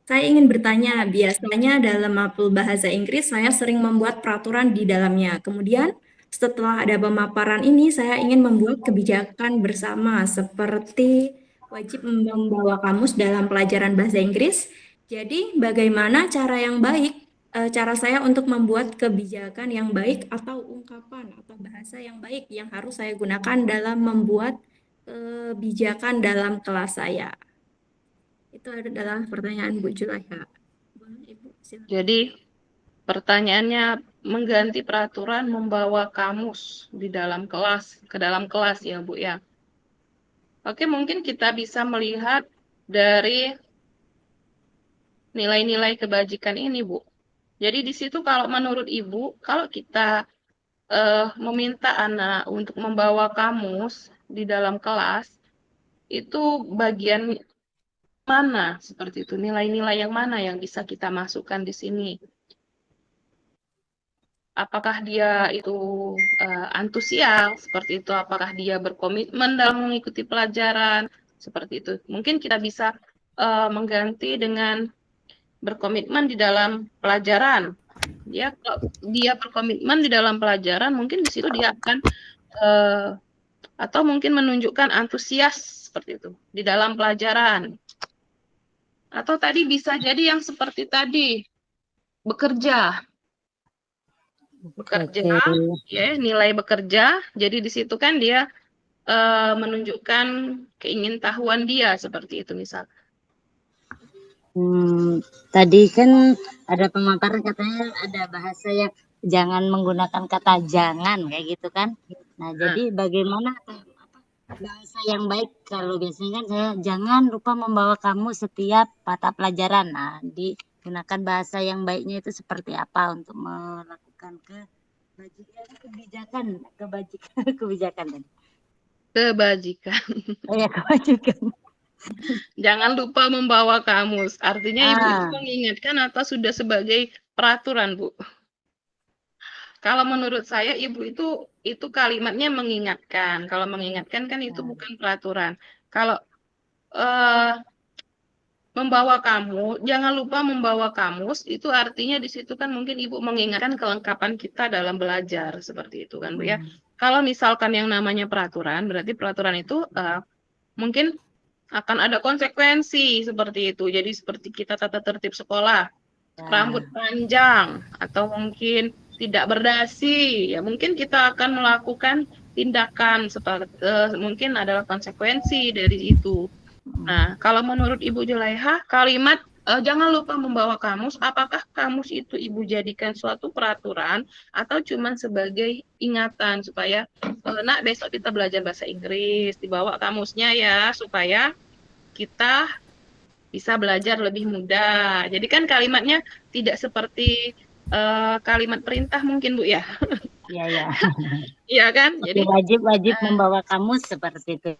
saya ingin bertanya, biasanya dalam mapel bahasa Inggris saya sering membuat peraturan di dalamnya. Kemudian setelah ada pemaparan ini, saya ingin membuat kebijakan bersama seperti wajib membawa kamus dalam pelajaran bahasa Inggris. Jadi bagaimana cara yang baik, cara saya untuk membuat kebijakan yang baik atau ungkapan atau bahasa yang baik yang harus saya gunakan dalam membuat kebijakan dalam kelas saya? Itu adalah pertanyaan Bu Julaiha. Ibu, silakan. Jadi pertanyaannya mengganti peraturan membawa kamus di dalam kelas, ke dalam kelas ya Bu ya. Oke, mungkin kita bisa melihat dari nilai-nilai kebajikan ini Bu. Jadi di situ kalau menurut Ibu, kalau kita meminta anak untuk membawa kamus di dalam kelas, itu bagian mana seperti itu? Nilai-nilai yang mana yang bisa kita masukkan di sini? Apakah dia itu antusias seperti itu? Apakah dia berkomitmen dalam mengikuti pelajaran seperti itu? Mungkin kita bisa mengganti dengan berkomitmen di dalam pelajaran. Kalau dia berkomitmen di dalam pelajaran, mungkin di situ dia akan atau mungkin menunjukkan antusias seperti itu di dalam pelajaran. Atau tadi bisa jadi yang seperti tadi, bekerja, ya, nilai bekerja. Jadi di situ kan dia menunjukkan keingintahuan dia seperti itu misal. Tadi kan ada pemaparan katanya ada bahasa yang jangan menggunakan kata jangan kayak gitu kan. Nah, jadi bagaimana bahasa yang baik? Kalau biasanya kan saya jangan lupa membawa kamu setiap mata pelajaran. Nah, digunakan bahasa yang baiknya itu seperti apa untuk melakukan kebijakan. Oh ya, kebajikan. Jangan lupa membawa kamus. Artinya Ibu itu mengingatkan atau sudah sebagai peraturan, Bu? Kalau menurut saya Ibu itu kalimatnya mengingatkan. Kalau mengingatkan kan itu bukan peraturan. Kalau membawa kamu, jangan lupa membawa kamus, itu artinya di situ kan mungkin Ibu mengingatkan kelengkapan kita dalam belajar seperti itu kan Bu ya. Kalau misalkan yang namanya peraturan, berarti peraturan itu mungkin akan ada konsekuensi seperti itu. Jadi seperti kita tata tertib sekolah, rambut panjang atau mungkin tidak berdasi, ya mungkin kita akan melakukan tindakan seperti mungkin adalah konsekuensi dari itu. Nah, kalau menurut Ibu Julaiha, kalimat Jangan lupa membawa kamus. Apakah kamus itu Ibu jadikan suatu peraturan atau cuma sebagai ingatan supaya nak besok kita belajar bahasa Inggris, dibawa kamusnya ya supaya kita bisa belajar lebih mudah. Jadi kan kalimatnya tidak seperti kalimat perintah mungkin Bu ya. Iya, ya. Iya kan? Oke, Jadi wajib membawa kamus seperti itu.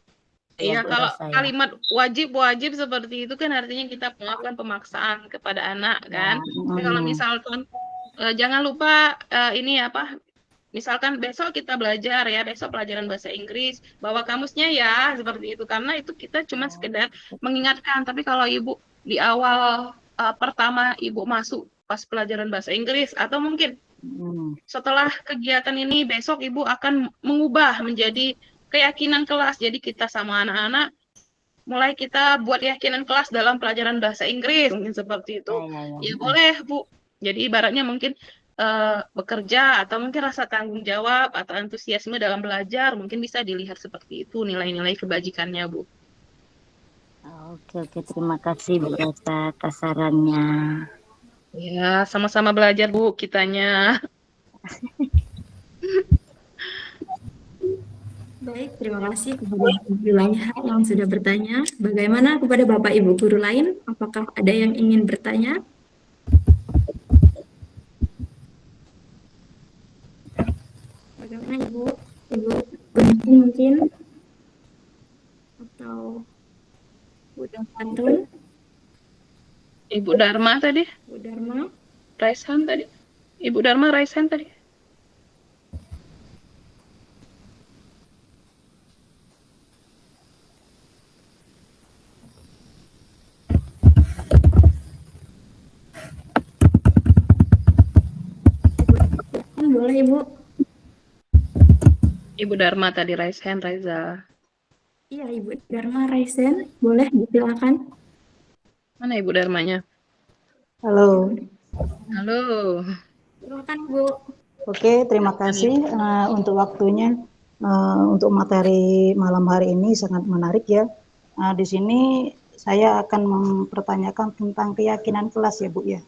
iya, Ya, Bu kalau Rosa ya. kalimat wajib seperti itu kan artinya kita melakukan pemaksaan kepada anak kan. Tapi kalau misalkan jangan lupa ini apa? Misalkan besok kita belajar ya, besok pelajaran bahasa Inggris, bawa kamusnya ya, seperti itu. Karena itu kita cuma sekedar mengingatkan. Tapi kalau Ibu di awal pertama Ibu masuk pas pelajaran bahasa Inggris atau mungkin setelah kegiatan ini besok Ibu akan mengubah menjadi keyakinan kelas. Jadi kita sama anak-anak mulai kita buat keyakinan kelas dalam pelajaran bahasa Inggris mungkin seperti itu. Ya boleh Bu. Jadi ibaratnya mungkin bekerja atau mungkin rasa tanggung jawab atau antusiasme dalam belajar mungkin bisa dilihat seperti itu nilai-nilai kebajikannya Bu. Oke, terima kasih Bu Rosa atas sarannya. Ya, sama-sama belajar Bu kitanya. Baik, terima kasih kepada Ibu Laiha yang sudah bertanya. Bagaimana kepada Bapak Ibu guru lain? Apakah ada yang ingin bertanya? Bagaimana Ibu? Ibu Guntur mungkin? Atau Bu Dantun? Ibu Dharma tadi? Bu Dharma? Raisan tadi? Ibu Dharma Raisan tadi? Boleh Ibu? Ibu Dharma tadi Raisen, Raiza. Iya, Ibu Dharma Raisen, boleh disilakan. Mana Ibu Dharmanya? Halo. Halo. Silakan Bu. Oke, terima kasih untuk waktunya. Untuk materi malam hari ini sangat menarik ya. Di sini saya akan mempertanyakan tentang keyakinan kelas ya Bu ya.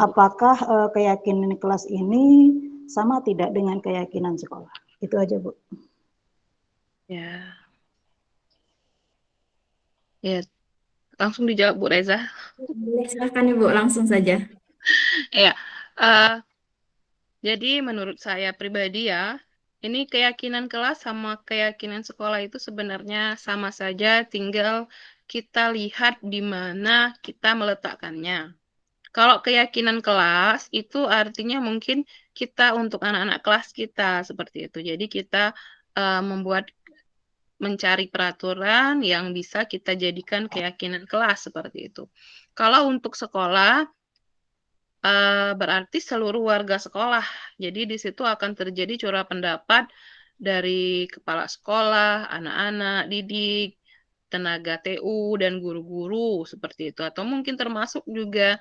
Apakah keyakinan kelas ini sama tidak dengan keyakinan sekolah? Itu aja Bu. Ya. Ya, langsung dijawab Bu Reza. Boleh, silakan Ibu, langsung saja. Ya, jadi menurut saya pribadi ya, ini keyakinan kelas sama keyakinan sekolah itu sebenarnya sama saja, tinggal kita lihat di mana kita meletakkannya. Kalau keyakinan kelas itu artinya mungkin kita untuk anak-anak kelas kita seperti itu. Jadi kita mencari peraturan yang bisa kita jadikan keyakinan kelas seperti itu. Kalau untuk sekolah berarti seluruh warga sekolah. Jadi di situ akan terjadi curah pendapat dari kepala sekolah, anak-anak didik, tenaga TU dan guru-guru seperti itu. Atau mungkin termasuk juga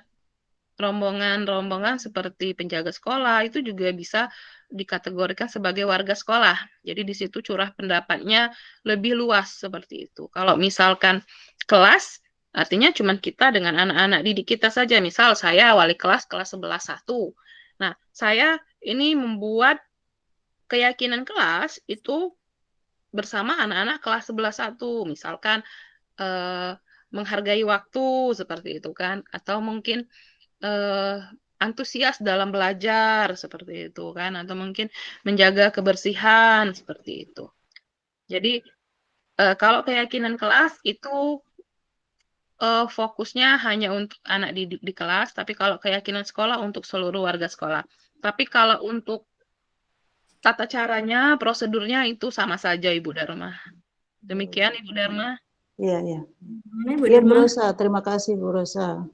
rombongan-rombongan seperti penjaga sekolah itu juga bisa dikategorikan sebagai warga sekolah. Jadi di situ curah pendapatnya lebih luas seperti itu. Kalau misalkan kelas, artinya cuma kita dengan anak-anak didik kita saja. Misal saya wali kelas 11-1. Nah, saya ini membuat keyakinan kelas itu bersama anak-anak kelas 11-1. Misalkan menghargai waktu seperti itu kan. Atau mungkin antusias dalam belajar seperti itu kan, atau mungkin menjaga kebersihan seperti itu. Jadi kalau keyakinan kelas itu fokusnya hanya untuk anak didik di kelas, tapi kalau keyakinan sekolah untuk seluruh warga sekolah. Tapi kalau untuk tata caranya, prosedurnya itu sama saja Ibu Dharma. Demikian Ibu Dharma. Iya, iya. Bu Iya Bu Dharma. Rosa, terima kasih Bu Rosa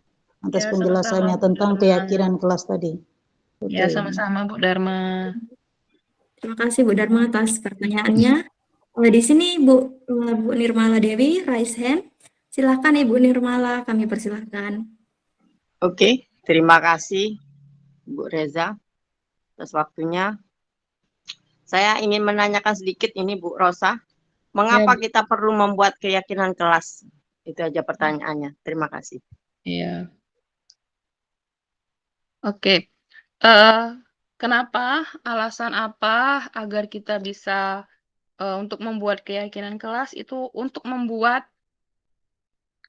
atas Ya, penjelasannya sama-sama, tentang Bu Dharma. keyakinan kelas tadi. Ya, sama-sama Bu Dharma. Terima kasih Bu Dharma atas pertanyaannya. Di sini Bu Nirmala Dewi, raise hand. Silakan Ibu Nirmala, kami persilahkan. Oke, terima kasih Bu Reza atas waktunya. Saya ingin menanyakan sedikit ini Bu Rosa, mengapa kita perlu membuat keyakinan kelas? Itu aja pertanyaannya. Terima kasih. Iya. Oke. Eh, kenapa? Alasan apa agar kita bisa untuk membuat keyakinan kelas itu untuk membuat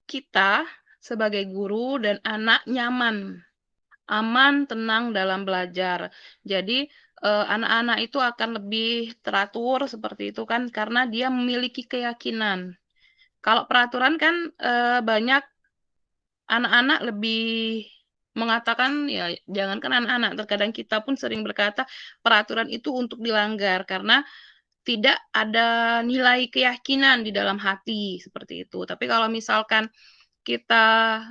kita sebagai guru dan anak nyaman, aman, tenang dalam belajar. Jadi anak-anak itu akan lebih teratur seperti itu kan karena dia memiliki keyakinan. Kalau peraturan kan banyak anak-anak lebih mengatakan ya jangankan anak-anak, terkadang kita pun sering berkata peraturan itu untuk dilanggar karena tidak ada nilai keyakinan di dalam hati seperti itu. Tapi kalau misalkan kita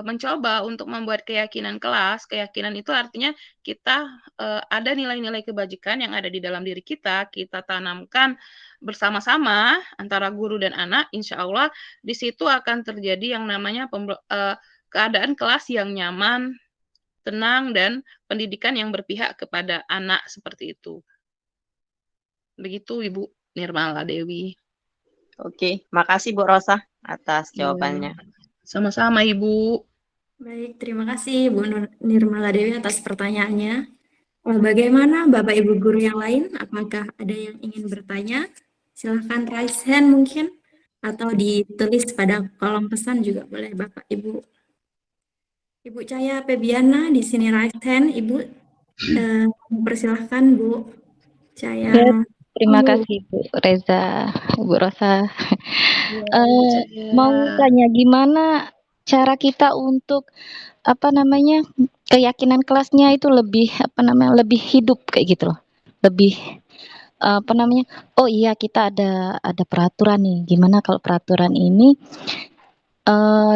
mencoba untuk membuat keyakinan kelas, keyakinan itu artinya kita ada nilai-nilai kebajikan yang ada di dalam diri kita tanamkan bersama-sama antara guru dan anak, insya Allah di situ akan terjadi yang namanya keadaan kelas yang nyaman, tenang, dan pendidikan yang berpihak kepada anak seperti itu. Begitu Ibu Nirmala Dewi. Oke, makasih Bu Rosa atas jawabannya. Sama-sama Ibu. Baik, terima kasih Bu Nirmala Dewi atas pertanyaannya. Bagaimana Bapak Ibu guru yang lain? Apakah ada yang ingin bertanya? Silahkan raise hand mungkin, atau ditulis pada kolom pesan juga boleh Bapak Ibu. Ibu Cahya Febiana di sini raise hand, Ibu. Persilahkan Bu Cahya. Ya, terima kasih Bu Reza, Bu Rosa. Mau tanya gimana cara kita untuk keyakinan kelasnya itu lebih lebih hidup kayak gitu loh. Lebih oh iya kita ada peraturan nih. Gimana kalau peraturan ini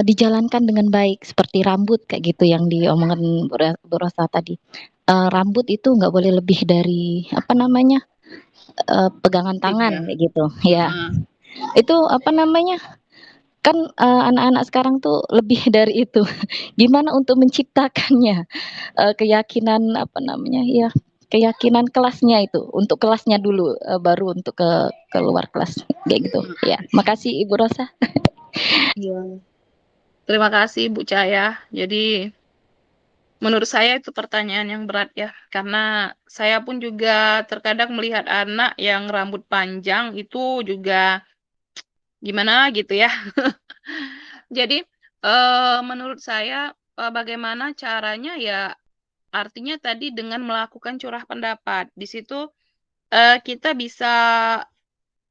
dijalankan dengan baik seperti rambut kayak gitu yang diomongin Bu Rosa tadi. Rambut itu nggak boleh lebih dari pegangan tangan kayak gitu ya. Itu kan anak-anak sekarang tuh lebih dari itu. Gimana untuk menciptakannya keyakinan keyakinan kelasnya itu untuk kelasnya dulu baru untuk ke luar kelas kayak gitu ya. Makasih Ibu Rosa. Terima kasih Bu Cahya. Jadi menurut saya itu pertanyaan yang berat ya, karena saya pun juga terkadang melihat anak yang rambut panjang itu juga gimana gitu ya. Jadi menurut saya bagaimana caranya ya, artinya tadi dengan melakukan curah pendapat. Di situ kita bisa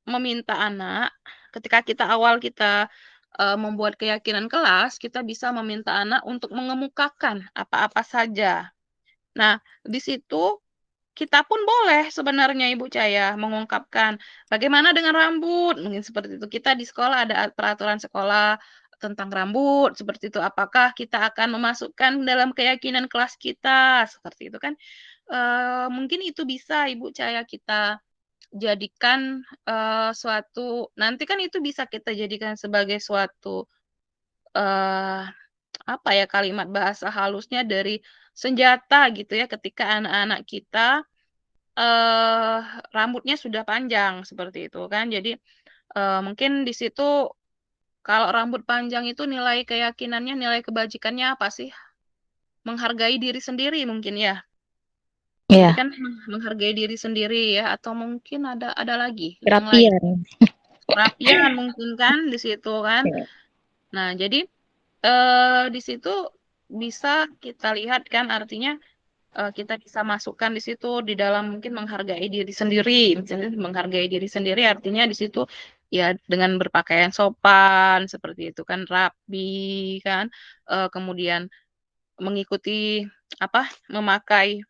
meminta anak, ketika kita membuat keyakinan kelas, kita bisa meminta anak untuk mengemukakan apa-apa saja. Nah, di situ kita pun boleh sebenarnya Ibu Cahya mengungkapkan bagaimana dengan rambut, mungkin seperti itu. Kita di sekolah ada peraturan sekolah tentang rambut, seperti itu. Apakah kita akan memasukkan dalam keyakinan kelas kita, seperti itu kan. Mungkin itu bisa Ibu Cahya kita jadikan nanti kan itu bisa kita jadikan sebagai suatu kalimat bahasa halusnya dari senjata gitu ya ketika anak-anak kita rambutnya sudah panjang seperti itu kan. Jadi mungkin di situ kalau rambut panjang itu nilai keyakinannya, nilai kebajikannya apa sih? Menghargai diri sendiri mungkin ya. Iya. Kan menghargai diri sendiri ya, atau mungkin ada lagi yang Kerapian. lain. Kerapian mungkin kan di situ kan. Nah, jadi di situ bisa kita lihat kan artinya kita bisa masukkan di situ di dalam mungkin menghargai diri sendiri. Misalnya menghargai diri sendiri artinya di situ ya dengan berpakaian sopan seperti itu kan, rapi kan, kemudian mengikuti memakai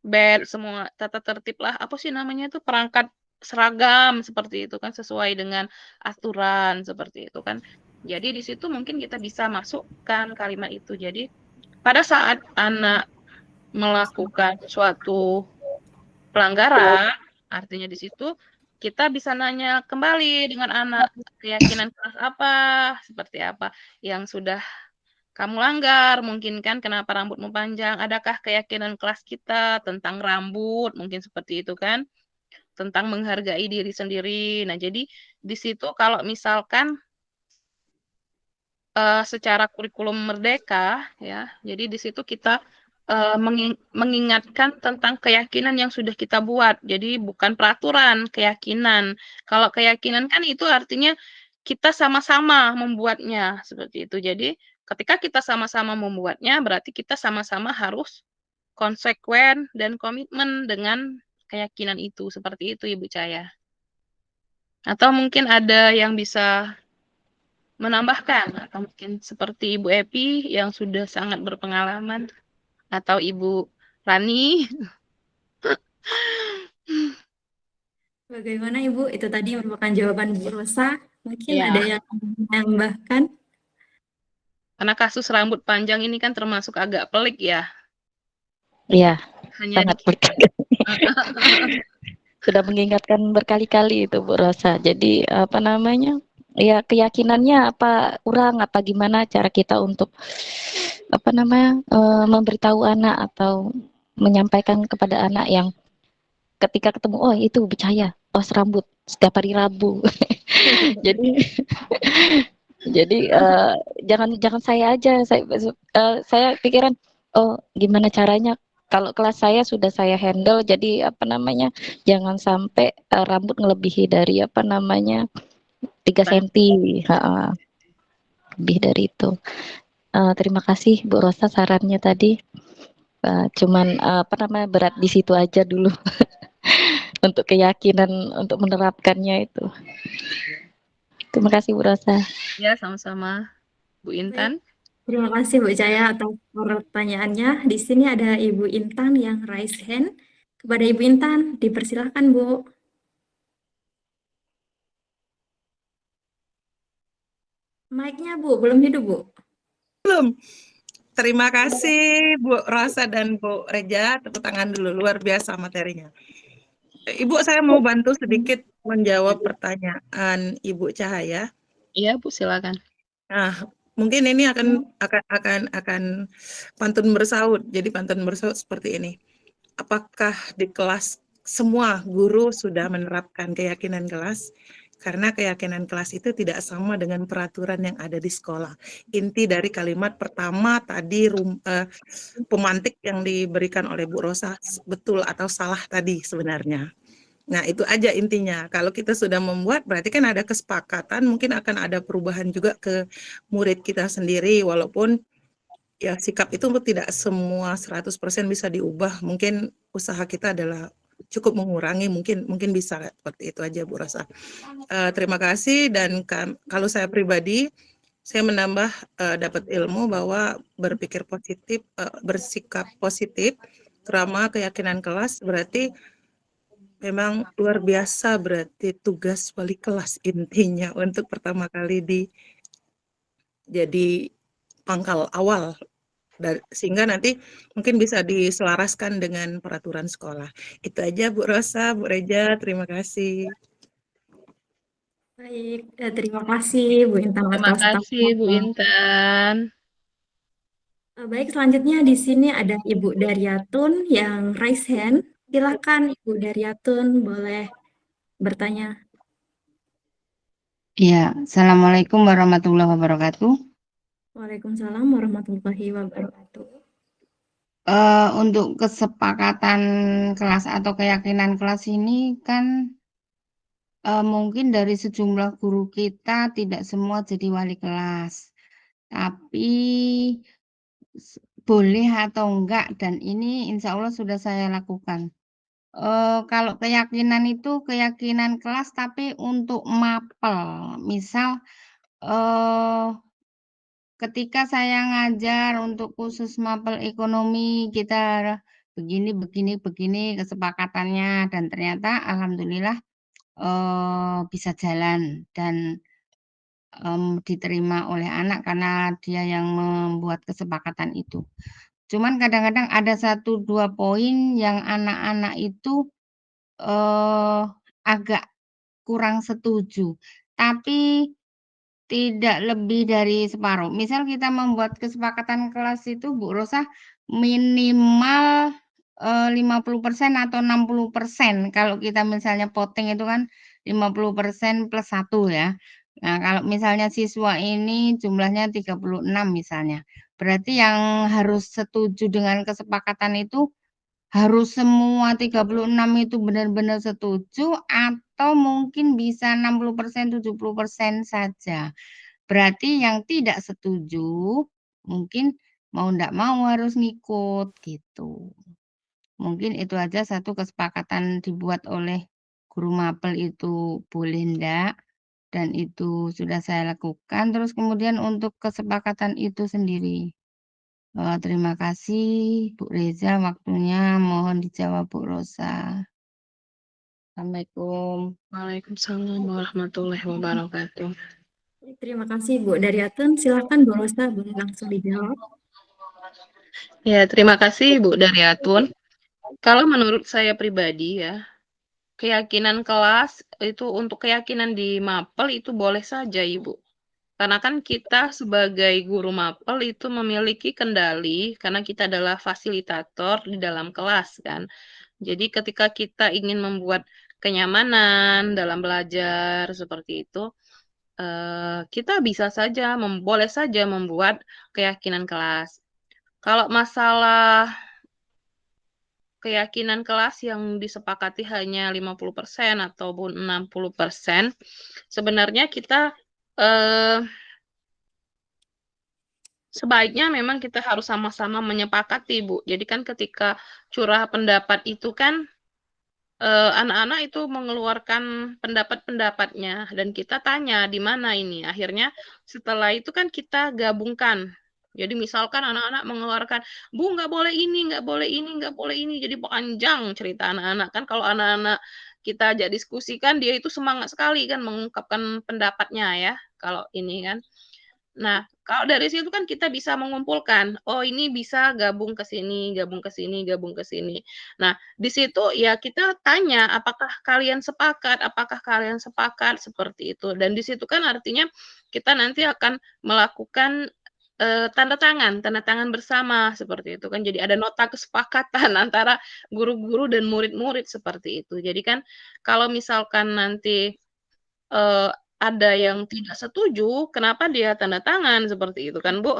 bed, semua tata tertib lah, apa sih namanya itu, perangkat seragam seperti itu kan, sesuai dengan aturan seperti itu kan. Jadi di situ mungkin kita bisa masukkan kalimat itu. Jadi pada saat anak melakukan suatu pelanggaran, artinya di situ kita bisa nanya kembali dengan anak, keyakinan kelas apa, seperti apa yang sudah kamu langgar, mungkin kan kenapa rambutmu panjang, adakah keyakinan kelas kita tentang rambut, mungkin seperti itu kan, tentang menghargai diri sendiri. Nah, jadi di situ kalau misalkan secara kurikulum merdeka ya. Jadi di situ kita mengingatkan tentang keyakinan yang sudah kita buat. Jadi bukan peraturan, keyakinan. Kalau keyakinan kan itu artinya kita sama-sama membuatnya seperti itu. Jadi ketika kita sama-sama membuatnya berarti kita sama-sama harus konsekuen dan komitmen dengan keyakinan itu. Seperti itu Ibu Cahaya. Atau mungkin ada yang bisa menambahkan, atau mungkin seperti Ibu Epi yang sudah sangat berpengalaman, atau Ibu Rani. Bagaimana Ibu? Itu tadi merupakan jawaban Bu Rosa. Mungkin Ya. ada yang menambahkan? Karena kasus rambut panjang ini kan termasuk agak pelik ya. Iya, Hanya sangat di pelik. Sudah mengingatkan berkali-kali itu Bu Rosa. Jadi apa namanya? Ya keyakinannya apa kurang apa gimana cara kita untuk apa namanya memberitahu anak atau menyampaikan kepada anak yang ketika ketemu oh itu percaya oh serambut setiap hari Rabu. jadi jangan saya aja saya pikiran oh gimana caranya kalau kelas saya sudah saya handle jadi apa namanya jangan sampai rambut ngelebihi dari apa namanya 3 cm lebih dari itu. Terima kasih Bu Rosa sarannya tadi. Cuman apa namanya berat di situ aja dulu untuk keyakinan untuk menerapkannya itu. Terima kasih Bu Rosa. Ya, sama-sama. Bu Intan. Terima kasih Bu Cahaya atas pertanyaannya. Di sini ada Ibu Intan yang raise hand. Kepada Ibu Intan, dipersilahkan Bu. Mic-nya Bu, belum hidup Bu. Belum. Terima kasih Bu Rosa dan Bu Reja, tepuk tangan dulu, luar biasa materinya. Ibu, saya mau bantu sedikit menjawab pertanyaan Ibu Cahaya. Iya Bu, silakan. Nah, mungkin ini akan pantun bersaut. Jadi pantun bersaut seperti ini. Apakah di kelas semua guru sudah menerapkan keyakinan kelas? Karena keyakinan kelas itu tidak sama dengan peraturan yang ada di sekolah. Inti dari kalimat pertama tadi pemantik yang diberikan oleh Bu Rosa betul atau salah tadi sebenarnya. Nah, itu aja intinya. Kalau kita sudah membuat, berarti kan ada kesepakatan, mungkin akan ada perubahan juga ke murid kita sendiri, walaupun ya sikap itu tidak semua 100% bisa diubah. Mungkin usaha kita adalah cukup mengurangi, mungkin bisa seperti itu aja Bu Rosa. Terima kasih dan kalau saya pribadi, saya menambah dapat ilmu bahwa berpikir positif, bersikap positif, kerama keyakinan kelas berarti memang luar biasa berarti tugas wali kelas intinya untuk pertama kali jadi pangkal awal sehingga nanti mungkin bisa diselaraskan dengan peraturan sekolah. Itu aja Bu Rosa, Bu Reja, terima kasih. Baik, terima kasih Bu Intan Terima atas kasih Bu Intan. Baik, selanjutnya di sini ada Ibu Daryatun yang raise hand. Silakan Ibu Daryatun boleh bertanya. Ya, Assalamualaikum warahmatullahi wabarakatuh. Waalaikumsalam warahmatullahi wabarakatuh. Untuk kesepakatan kelas atau keyakinan kelas ini kan mungkin dari sejumlah guru kita tidak semua jadi wali kelas, tapi boleh atau enggak dan ini insya Allah sudah saya lakukan. Kalau keyakinan itu keyakinan kelas tapi untuk mapel, misal ketika saya ngajar untuk khusus mapel ekonomi kita begini kesepakatannya dan ternyata alhamdulillah bisa jalan dan diterima oleh anak karena dia yang membuat kesepakatan itu. Cuman kadang-kadang ada 1-2 poin yang anak-anak itu agak kurang setuju, tapi tidak lebih dari separuh. Misal kita membuat kesepakatan kelas itu Bu Rosa minimal 50% atau 60%. Kalau kita misalnya voting itu kan 50% plus 1 ya. Nah, kalau misalnya siswa ini jumlahnya 36 misalnya, berarti yang harus setuju dengan kesepakatan itu harus semua 36 itu benar-benar setuju atau mungkin bisa 60%, 70% saja. Berarti yang tidak setuju mungkin mau enggak mau harus ngikut gitu. Mungkin itu aja satu kesepakatan dibuat oleh guru mapel itu boleh enggak, dan itu sudah saya lakukan. Terus kemudian untuk kesepakatan itu sendiri, terima kasih Bu Reza waktunya, mohon dijawab Bu Rosa. Assalamualaikum. Waalaikumsalam warahmatullahi wabarakatuh. Terima kasih Bu Daryatun. Silakan Bu Rosa, boleh langsung dijawab. Ya, terima kasih Bu Daryatun. Kalau menurut saya pribadi ya, keyakinan kelas itu untuk keyakinan di mapel itu boleh saja Ibu. Karena kan kita sebagai guru mapel itu memiliki kendali karena kita adalah fasilitator di dalam kelas kan. Jadi ketika kita ingin membuat kenyamanan dalam belajar seperti itu, kita bisa saja, boleh saja membuat keyakinan kelas. Kalau masalah keyakinan kelas yang disepakati hanya 50% ataupun 60%, sebenarnya kita sebaiknya memang kita harus sama-sama menyepakati, Bu. Jadi kan ketika curah pendapat itu kan anak-anak itu mengeluarkan pendapat-pendapatnya dan kita tanya di mana ini. Akhirnya setelah itu kan kita gabungkan. Jadi misalkan anak-anak mengeluarkan, Bu nggak boleh ini, nggak boleh ini, nggak boleh ini. Jadi panjang cerita anak-anak kan. Kalau anak-anak kita ajak diskusi kan dia itu semangat sekali kan mengungkapkan pendapatnya ya. Kalau ini kan. Nah, kalau dari situ kan kita bisa mengumpulkan, oh ini bisa gabung ke sini, gabung ke sini, gabung ke sini. Nah, di situ ya kita tanya, apakah kalian sepakat, seperti itu. Dan di situ kan artinya kita nanti akan melakukan tanda tangan bersama seperti itu kan. Jadi ada nota kesepakatan antara guru-guru dan murid-murid seperti itu. Jadi kan kalau misalkan nanti ada yang tidak setuju, kenapa dia tanda tangan seperti itu kan, Bu?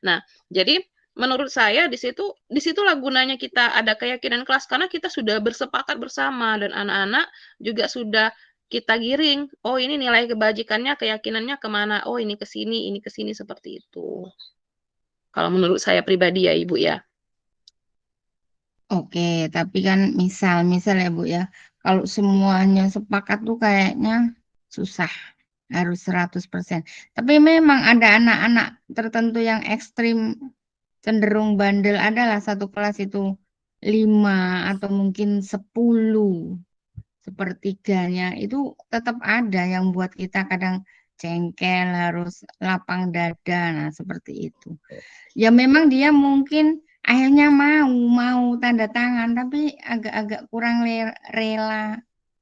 Nah, jadi menurut saya disitulah gunanya kita ada keyakinan kelas karena kita sudah bersepakat bersama dan anak-anak juga sudah kita giring. Oh, ini nilai kebajikannya, keyakinannya kemana? Oh, ini ke sini seperti itu. Kalau menurut saya pribadi ya, Ibu ya. Oke, tapi kan misal ya Bu ya, kalau semuanya sepakat tuh kayaknya susah, harus 100%. Tapi memang ada anak-anak tertentu yang ekstrim, cenderung bandel, adalah satu kelas itu 5 atau mungkin 10, sepertiganya, itu tetap ada yang buat kita kadang jengkel, harus lapang dada, nah seperti itu. Ya memang dia mungkin akhirnya mau tanda tangan, tapi agak-agak kurang rela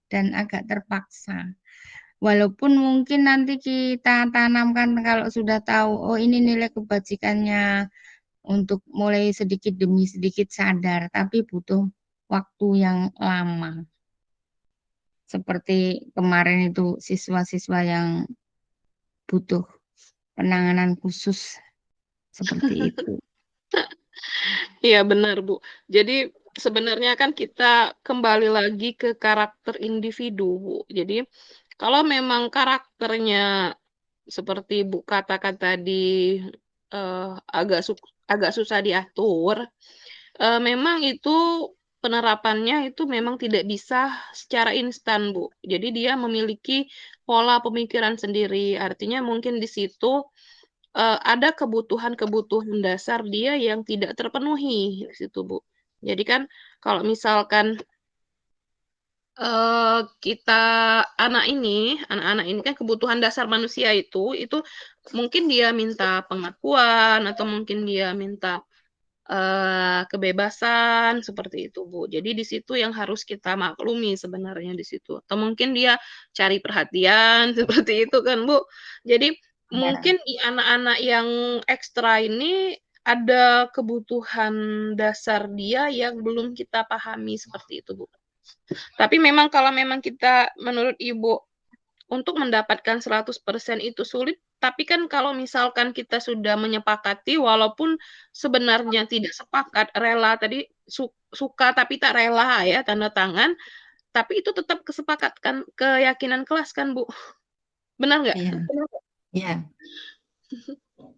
dan agak terpaksa. Walaupun mungkin nanti kita tanamkan kalau sudah tahu, oh ini nilai kebajikannya, untuk mulai sedikit demi sedikit sadar, tapi butuh waktu yang lama. Seperti kemarin itu siswa-siswa yang butuh penanganan khusus, seperti itu. Iya benar, Bu. Jadi sebenarnya kan kita kembali lagi ke karakter individu, Bu. Jadi kalau memang karakternya seperti Bu katakan tadi agak susah diatur, memang itu penerapannya itu memang tidak bisa secara instan, Bu. Jadi dia memiliki pola pemikiran sendiri. Artinya mungkin di situ ada kebutuhan-kebutuhan dasar dia yang tidak terpenuhi di situ, Bu. Jadi kan kalau misalkan anak-anak ini kan kebutuhan dasar manusia itu mungkin dia minta pengakuan atau mungkin dia minta kebebasan seperti itu, Bu. Jadi di situ yang harus kita maklumi sebenarnya di situ. Atau mungkin dia cari perhatian seperti itu kan, Bu. Jadi mungkin di anak-anak yang ekstra ini ada kebutuhan dasar dia yang belum kita pahami seperti itu, Bu. Tapi memang kalau memang kita menurut Ibu untuk mendapatkan 100% itu sulit, tapi kan kalau misalkan kita sudah menyepakati walaupun sebenarnya tidak sepakat, rela tadi suka tapi tak rela ya, tanda tangan, tapi itu tetap kesepakatan keyakinan kelas kan, Bu? Benar nggak? Iya. Iya.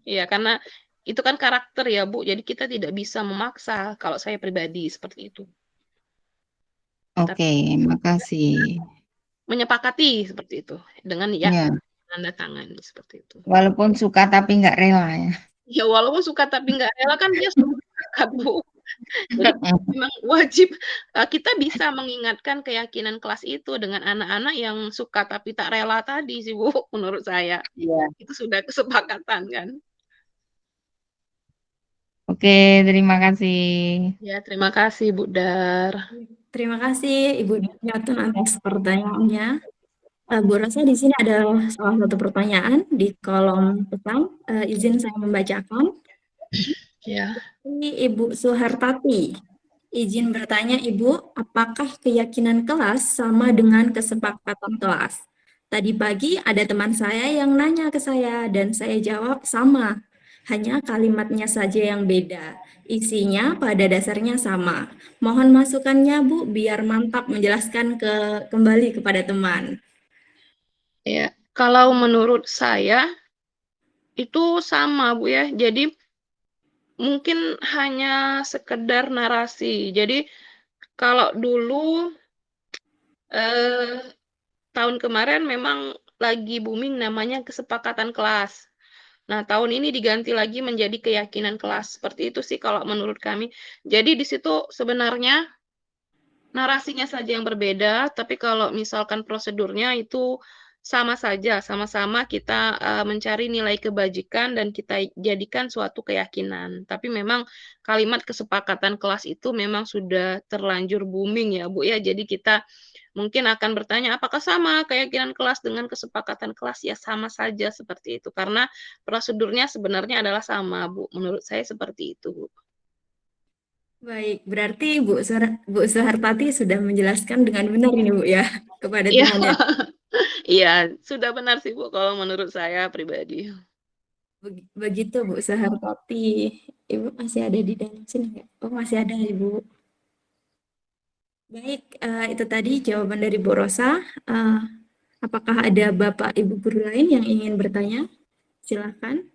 Iya, karena itu kan karakter ya, Bu, jadi kita tidak bisa memaksa, kalau saya pribadi seperti itu. Oke, makasih. Menyepakati seperti itu, dengan Iya. tanda tangan seperti itu. Walaupun suka tapi nggak rela ya. Ya walaupun suka tapi nggak rela kan dia sudah sepakat, Bu. Jadi memang wajib kita bisa mengingatkan keyakinan kelas itu dengan anak-anak yang suka tapi tak rela tadi sih, Bu, menurut saya. Iya. Itu sudah kesepakatan kan. Oke, terima kasih. Ya, terima kasih Bu Dar. Terima kasih Ibu Darmiatun atas pertanyaannya. Bu Rosa, di sini ada salah satu pertanyaan di kolom pesan. Izin saya membacakan. Ya. Ibu Suhartati, izin bertanya Ibu, apakah keyakinan kelas sama dengan kesepakatan kelas? Tadi pagi ada teman saya yang nanya ke saya dan saya jawab sama. Hanya kalimatnya saja yang beda. Isinya pada dasarnya sama. Mohon masukannya Bu, biar mantap menjelaskan kembali kepada teman. Ya, kalau menurut saya itu sama Bu ya. Jadi mungkin hanya sekedar narasi. Jadi kalau dulu tahun kemarin memang lagi booming namanya kesepakatan kelas. Nah, tahun ini diganti lagi menjadi keyakinan kelas. Seperti itu sih kalau menurut kami. Jadi di situ sebenarnya narasinya saja yang berbeda, tapi kalau misalkan prosedurnya itu sama saja, sama-sama kita mencari nilai kebajikan dan kita jadikan suatu keyakinan. Tapi memang kalimat kesepakatan kelas itu memang sudah terlanjur booming ya, Bu ya. Jadi kita mungkin akan bertanya, apakah sama keyakinan kelas dengan kesepakatan kelas? Ya sama saja seperti itu, karena prosedurnya sebenarnya adalah sama, Bu. Menurut saya seperti itu, Bu. Baik, berarti Bu Suhartati sudah menjelaskan dengan benar ini Bu ya, kepada Iya, temannya. iya, sudah benar sih Bu kalau menurut saya pribadi. Begitu Bu Suhartati. Ibu masih ada di dalam sini nggak? Oh masih ada Ibu. Baik, itu tadi jawaban dari Bu Rosa. Apakah ada Bapak Ibu guru lain yang ingin bertanya? Silakan.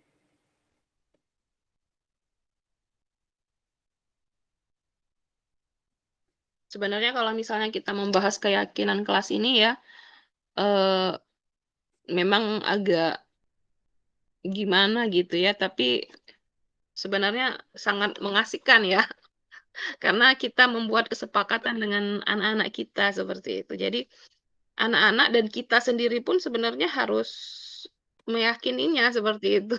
Sebenarnya kalau misalnya kita membahas keyakinan kelas ini ya, memang agak gimana gitu ya, tapi sebenarnya sangat mengasihkan ya, karena kita membuat kesepakatan dengan anak-anak kita seperti itu. Jadi anak-anak dan kita sendiri pun sebenarnya harus meyakininya seperti itu.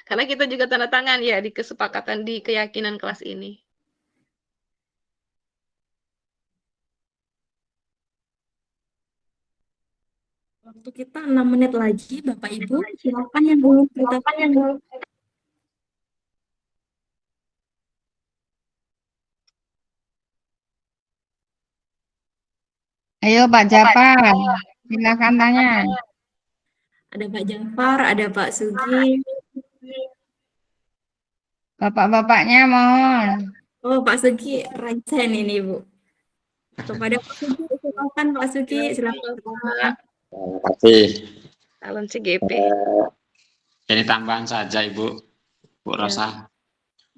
Karena kita juga tanda tangan ya di kesepakatan di keyakinan kelas ini. Waktu kita 6 menit lagi, Bapak Ibu. Silakan yang ingin bertanya. Ayo Pak Jafar, silakan tanya. Ada Pak Jafar, ada Pak Sugi. Bapak-bapaknya mohon. Oh, Pak Sugi, raise hand ini, Bu. Kepada Pak Sugi, silakan Pak Sugi, silakan. Terima kasih. Calon CGP. Ini tambahan saja Ibu, Bu Rosa.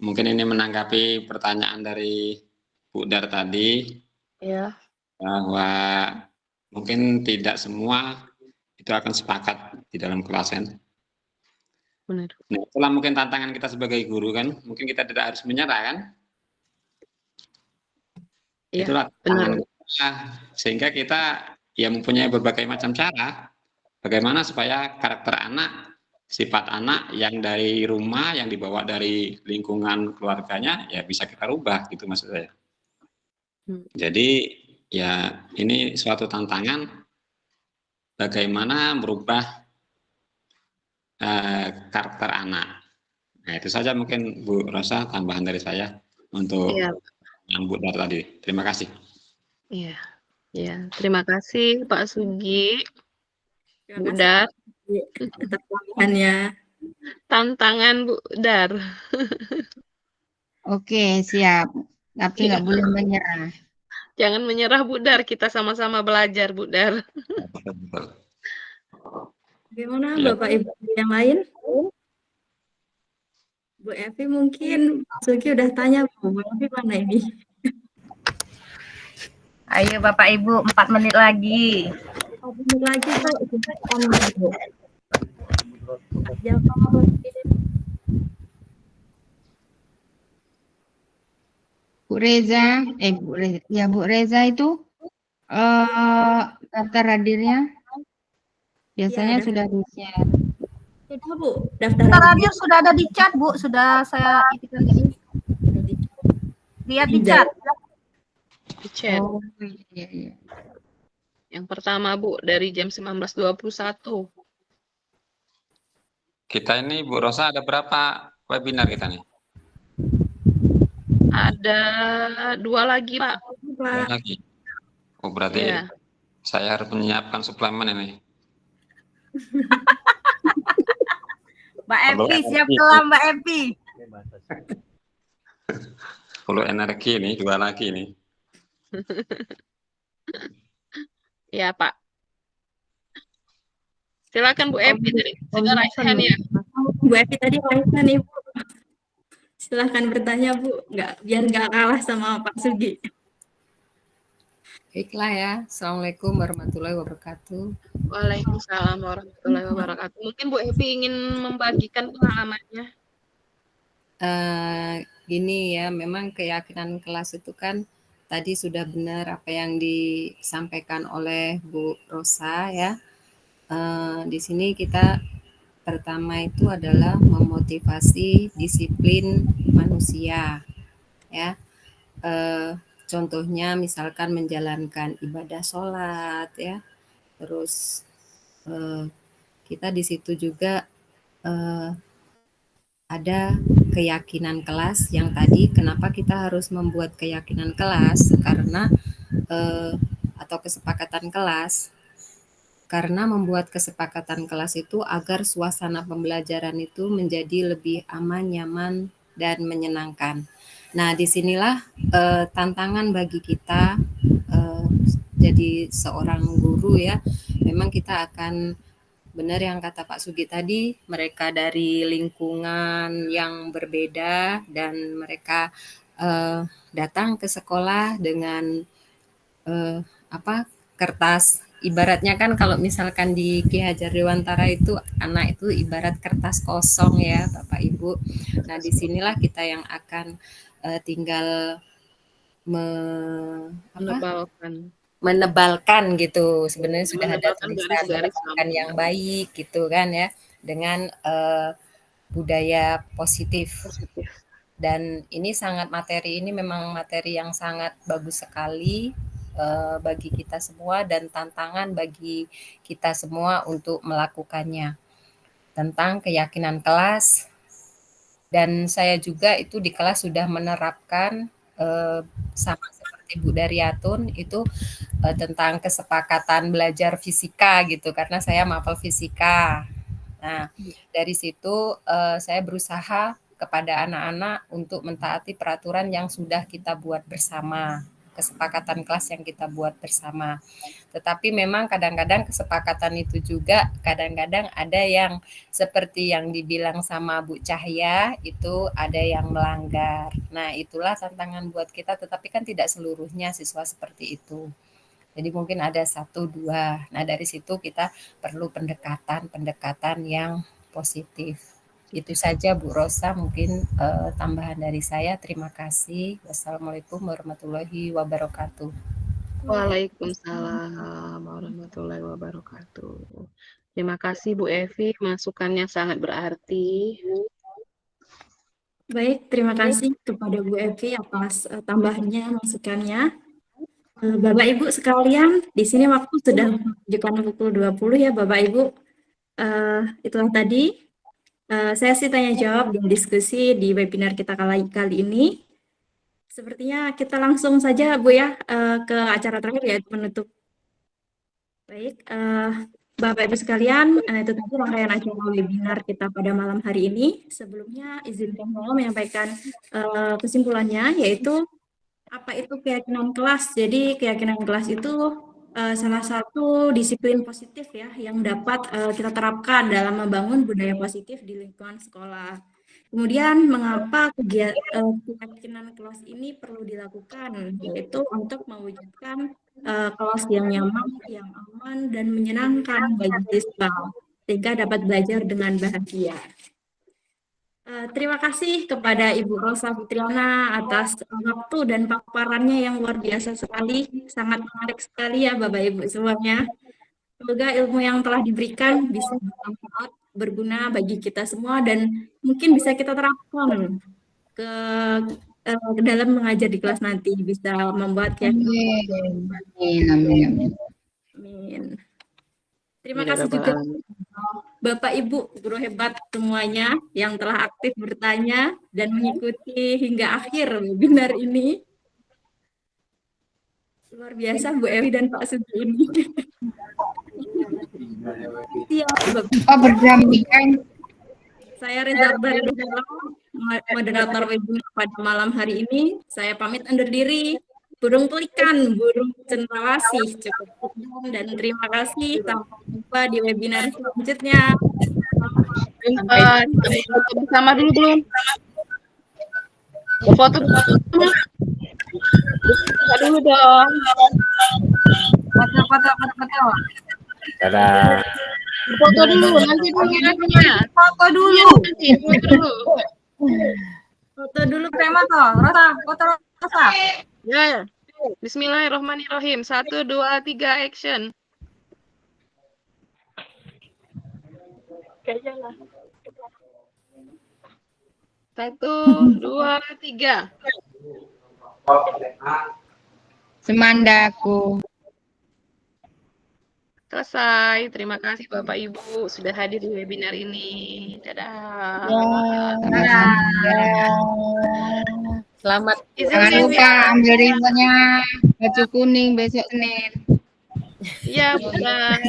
Mungkin ini menanggapi pertanyaan dari Bu Dar tadi. Ya. Bahwa mungkin tidak semua itu akan sepakat di dalam kelas kan. Benar. Nah, itulah mungkin tantangan kita sebagai guru kan. Mungkin kita tidak harus menyerah kan. Ya, itulah tantangan kita. Sehingga kita ya mempunyai berbagai macam cara bagaimana supaya karakter anak, sifat anak yang dari rumah, yang dibawa dari lingkungan keluarganya ya bisa kita rubah gitu maksud saya. Jadi ya ini suatu tantangan bagaimana merubah karakter anak. Nah itu saja mungkin Bu Rosa tambahan dari saya untuk yang Bu Dar tadi. Terima kasih. Iya, ya terima kasih Pak Sugi. Terima Bu kasih Dar. atas pelajarannya. Tantangan Bu Dar. Oke, siap. Tapi Iya. nggak boleh menyerah. Jangan menyerah Bu Dar, kita sama-sama belajar Bu Dar. Bagaimana Iya. Bapak Ibu yang lain? Bu Evi mungkin Pak Sugi udah tanya, Bu Evi mana ini? Ayo Bapak Ibu, 4 menit lagi. 4 menit lagi Bu, silakan Bu. Jawab. Bu Reza, Bu Reza itu daftar hadirnya biasanya Ya, sudah di-share. Sudah Bu, daftar Daftar hadir. hadir sudah ada di chat Bu, sudah saya itikan ini. Lihat di chat. Di chat. Oh, iya, iya. Yang pertama Bu, dari jam 19.21. Kita ini Bu Rosa ada berapa webinar kita nih? Ada 2 lagi Pak. 2 lagi. Oh berarti Iya. saya harus menyiapkan suplemen ini. Mbak Perlu Evi, siap energi. kelam Mbak Evi. Perlu energi nih, 2 lagi nih. Ya Pak. Silakan Bu Evi, sudah raise hand ya. Bu Evi tadi raise nih Bu. Silahkan bertanya Bu, biar nggak kalah sama Pak Sugi. Baiklah ya. Assalamualaikum warahmatullahi wabarakatuh. Waalaikumsalam warahmatullahi wabarakatuh. Mungkin Bu Evi ingin membagikan pengalamannya. Gini ya, memang keyakinan kelas itu kan tadi sudah benar apa yang disampaikan oleh Bu Rosa ya. Di sini kita pertama itu adalah memotivasi disiplin manusia ya. Contohnya misalkan menjalankan ibadah sholat ya, terus kita di situ juga ada keyakinan kelas yang tadi kenapa kita harus membuat keyakinan kelas karena atau kesepakatan kelas karena membuat kesepakatan kelas itu agar suasana pembelajaran itu menjadi lebih aman, nyaman, dan menyenangkan. Nah, disinilah tantangan bagi kita jadi seorang guru ya. Memang kita akan benar yang kata Pak Sugi tadi, mereka dari lingkungan yang berbeda dan mereka datang ke sekolah dengan kertas. Ibaratnya kan kalau misalkan di Ki Hajar Dewantara itu anak itu ibarat kertas kosong ya Bapak Ibu. Nah disinilah kita yang akan tinggal menebalkan gitu. Sebenarnya sudah ada tulisan menebalkan yang baik gitu kan ya dengan budaya positif. Dan ini materi ini memang materi yang sangat bagus sekali bagi kita semua dan tantangan bagi kita semua untuk melakukannya tentang keyakinan kelas. Dan saya juga itu di kelas sudah menerapkan sama seperti Bu Daryatun itu tentang kesepakatan belajar fisika gitu karena saya mapel fisika. Nah dari situ saya berusaha kepada anak-anak untuk mentaati peraturan yang sudah kita buat bersama, kesepakatan kelas yang kita buat bersama. Tetapi memang kadang-kadang kesepakatan itu juga kadang-kadang ada yang seperti yang dibilang sama Bu Cahya itu ada yang melanggar. Nah, itulah tantangan buat kita, tetapi kan tidak seluruhnya siswa seperti itu. Jadi mungkin ada 1, 2. Nah, dari situ kita perlu pendekatan yang positif. Itu saja Bu Rosa mungkin tambahan dari saya. Terima kasih. Wassalamualaikum warahmatullahi wabarakatuh. Waalaikumsalam warahmatullahi wabarakatuh. Terima kasih Bu Evi, masukannya sangat berarti. Baik, terima kasih kepada Bu Evi atas tambahannya, masukannya. Bapak Ibu sekalian, di sini waktu sudah menunjukkan pukul 20 ya Bapak Ibu. Itulah tadi sesi tanya jawab dan diskusi di webinar kita kali ini. Sepertinya kita langsung saja Bu ya ke acara terakhir yaitu menutup. Baik, Bapak Ibu sekalian, itu tadi rangkaian acara webinar kita pada malam hari ini. Sebelumnya izinkan saya menyampaikan kesimpulannya, yaitu apa itu keyakinan kelas. Jadi keyakinan kelas itu salah satu disiplin positif ya yang dapat kita terapkan dalam membangun budaya positif di lingkungan sekolah. Kemudian mengapa keyakinan kelas ini perlu dilakukan, yaitu untuk mewujudkan kelas yang nyaman, yang aman, dan menyenangkan bagi siswa, sehingga dapat belajar dengan bahagia. Terima kasih kepada Ibu Rosa Fitriana atas waktu dan paparannya yang luar biasa sekali, sangat menarik sekali ya Bapak Ibu semuanya. Semoga ilmu yang telah diberikan bisa bermanfaat, berguna bagi kita semua, dan mungkin bisa kita terapkan ke dalam mengajar di kelas nanti, bisa membuat keyakinan. Amin. Terima kasih juga Bapak Ibu guru hebat semuanya yang telah aktif bertanya dan mengikuti hingga akhir webinar ini. Luar biasa Bu Ewi dan Pak Sugeng. Oh, berdampingan. Saya Reza Bardana, moderator webinar pada malam hari ini. Saya pamit undur diri. Burung pelikan, burung cendrawasih. Cukup sekian dan terima kasih. Sampai jumpa di webinar selanjutnya. Foto bersama dulu belum? Foto bersama. Buka dulu dong. Foto. Dadah. Foto dulu, nanti dulu nantinya. Foto dulu. Nanti foto dulu. Foto dulu Prema toh, Rosa, foto Rosa. Ya. Bismillahirrahmanirrahim. 1, 2, 3, action. Kayaknya lah. 1, 2, 3. Semandaku. Selesai. Terima kasih Bapak Ibu sudah hadir di webinar ini. Dadah. Selamat. Jangan lupa ambil remote-nya baju kuning besok Senin. Iya, Bunda.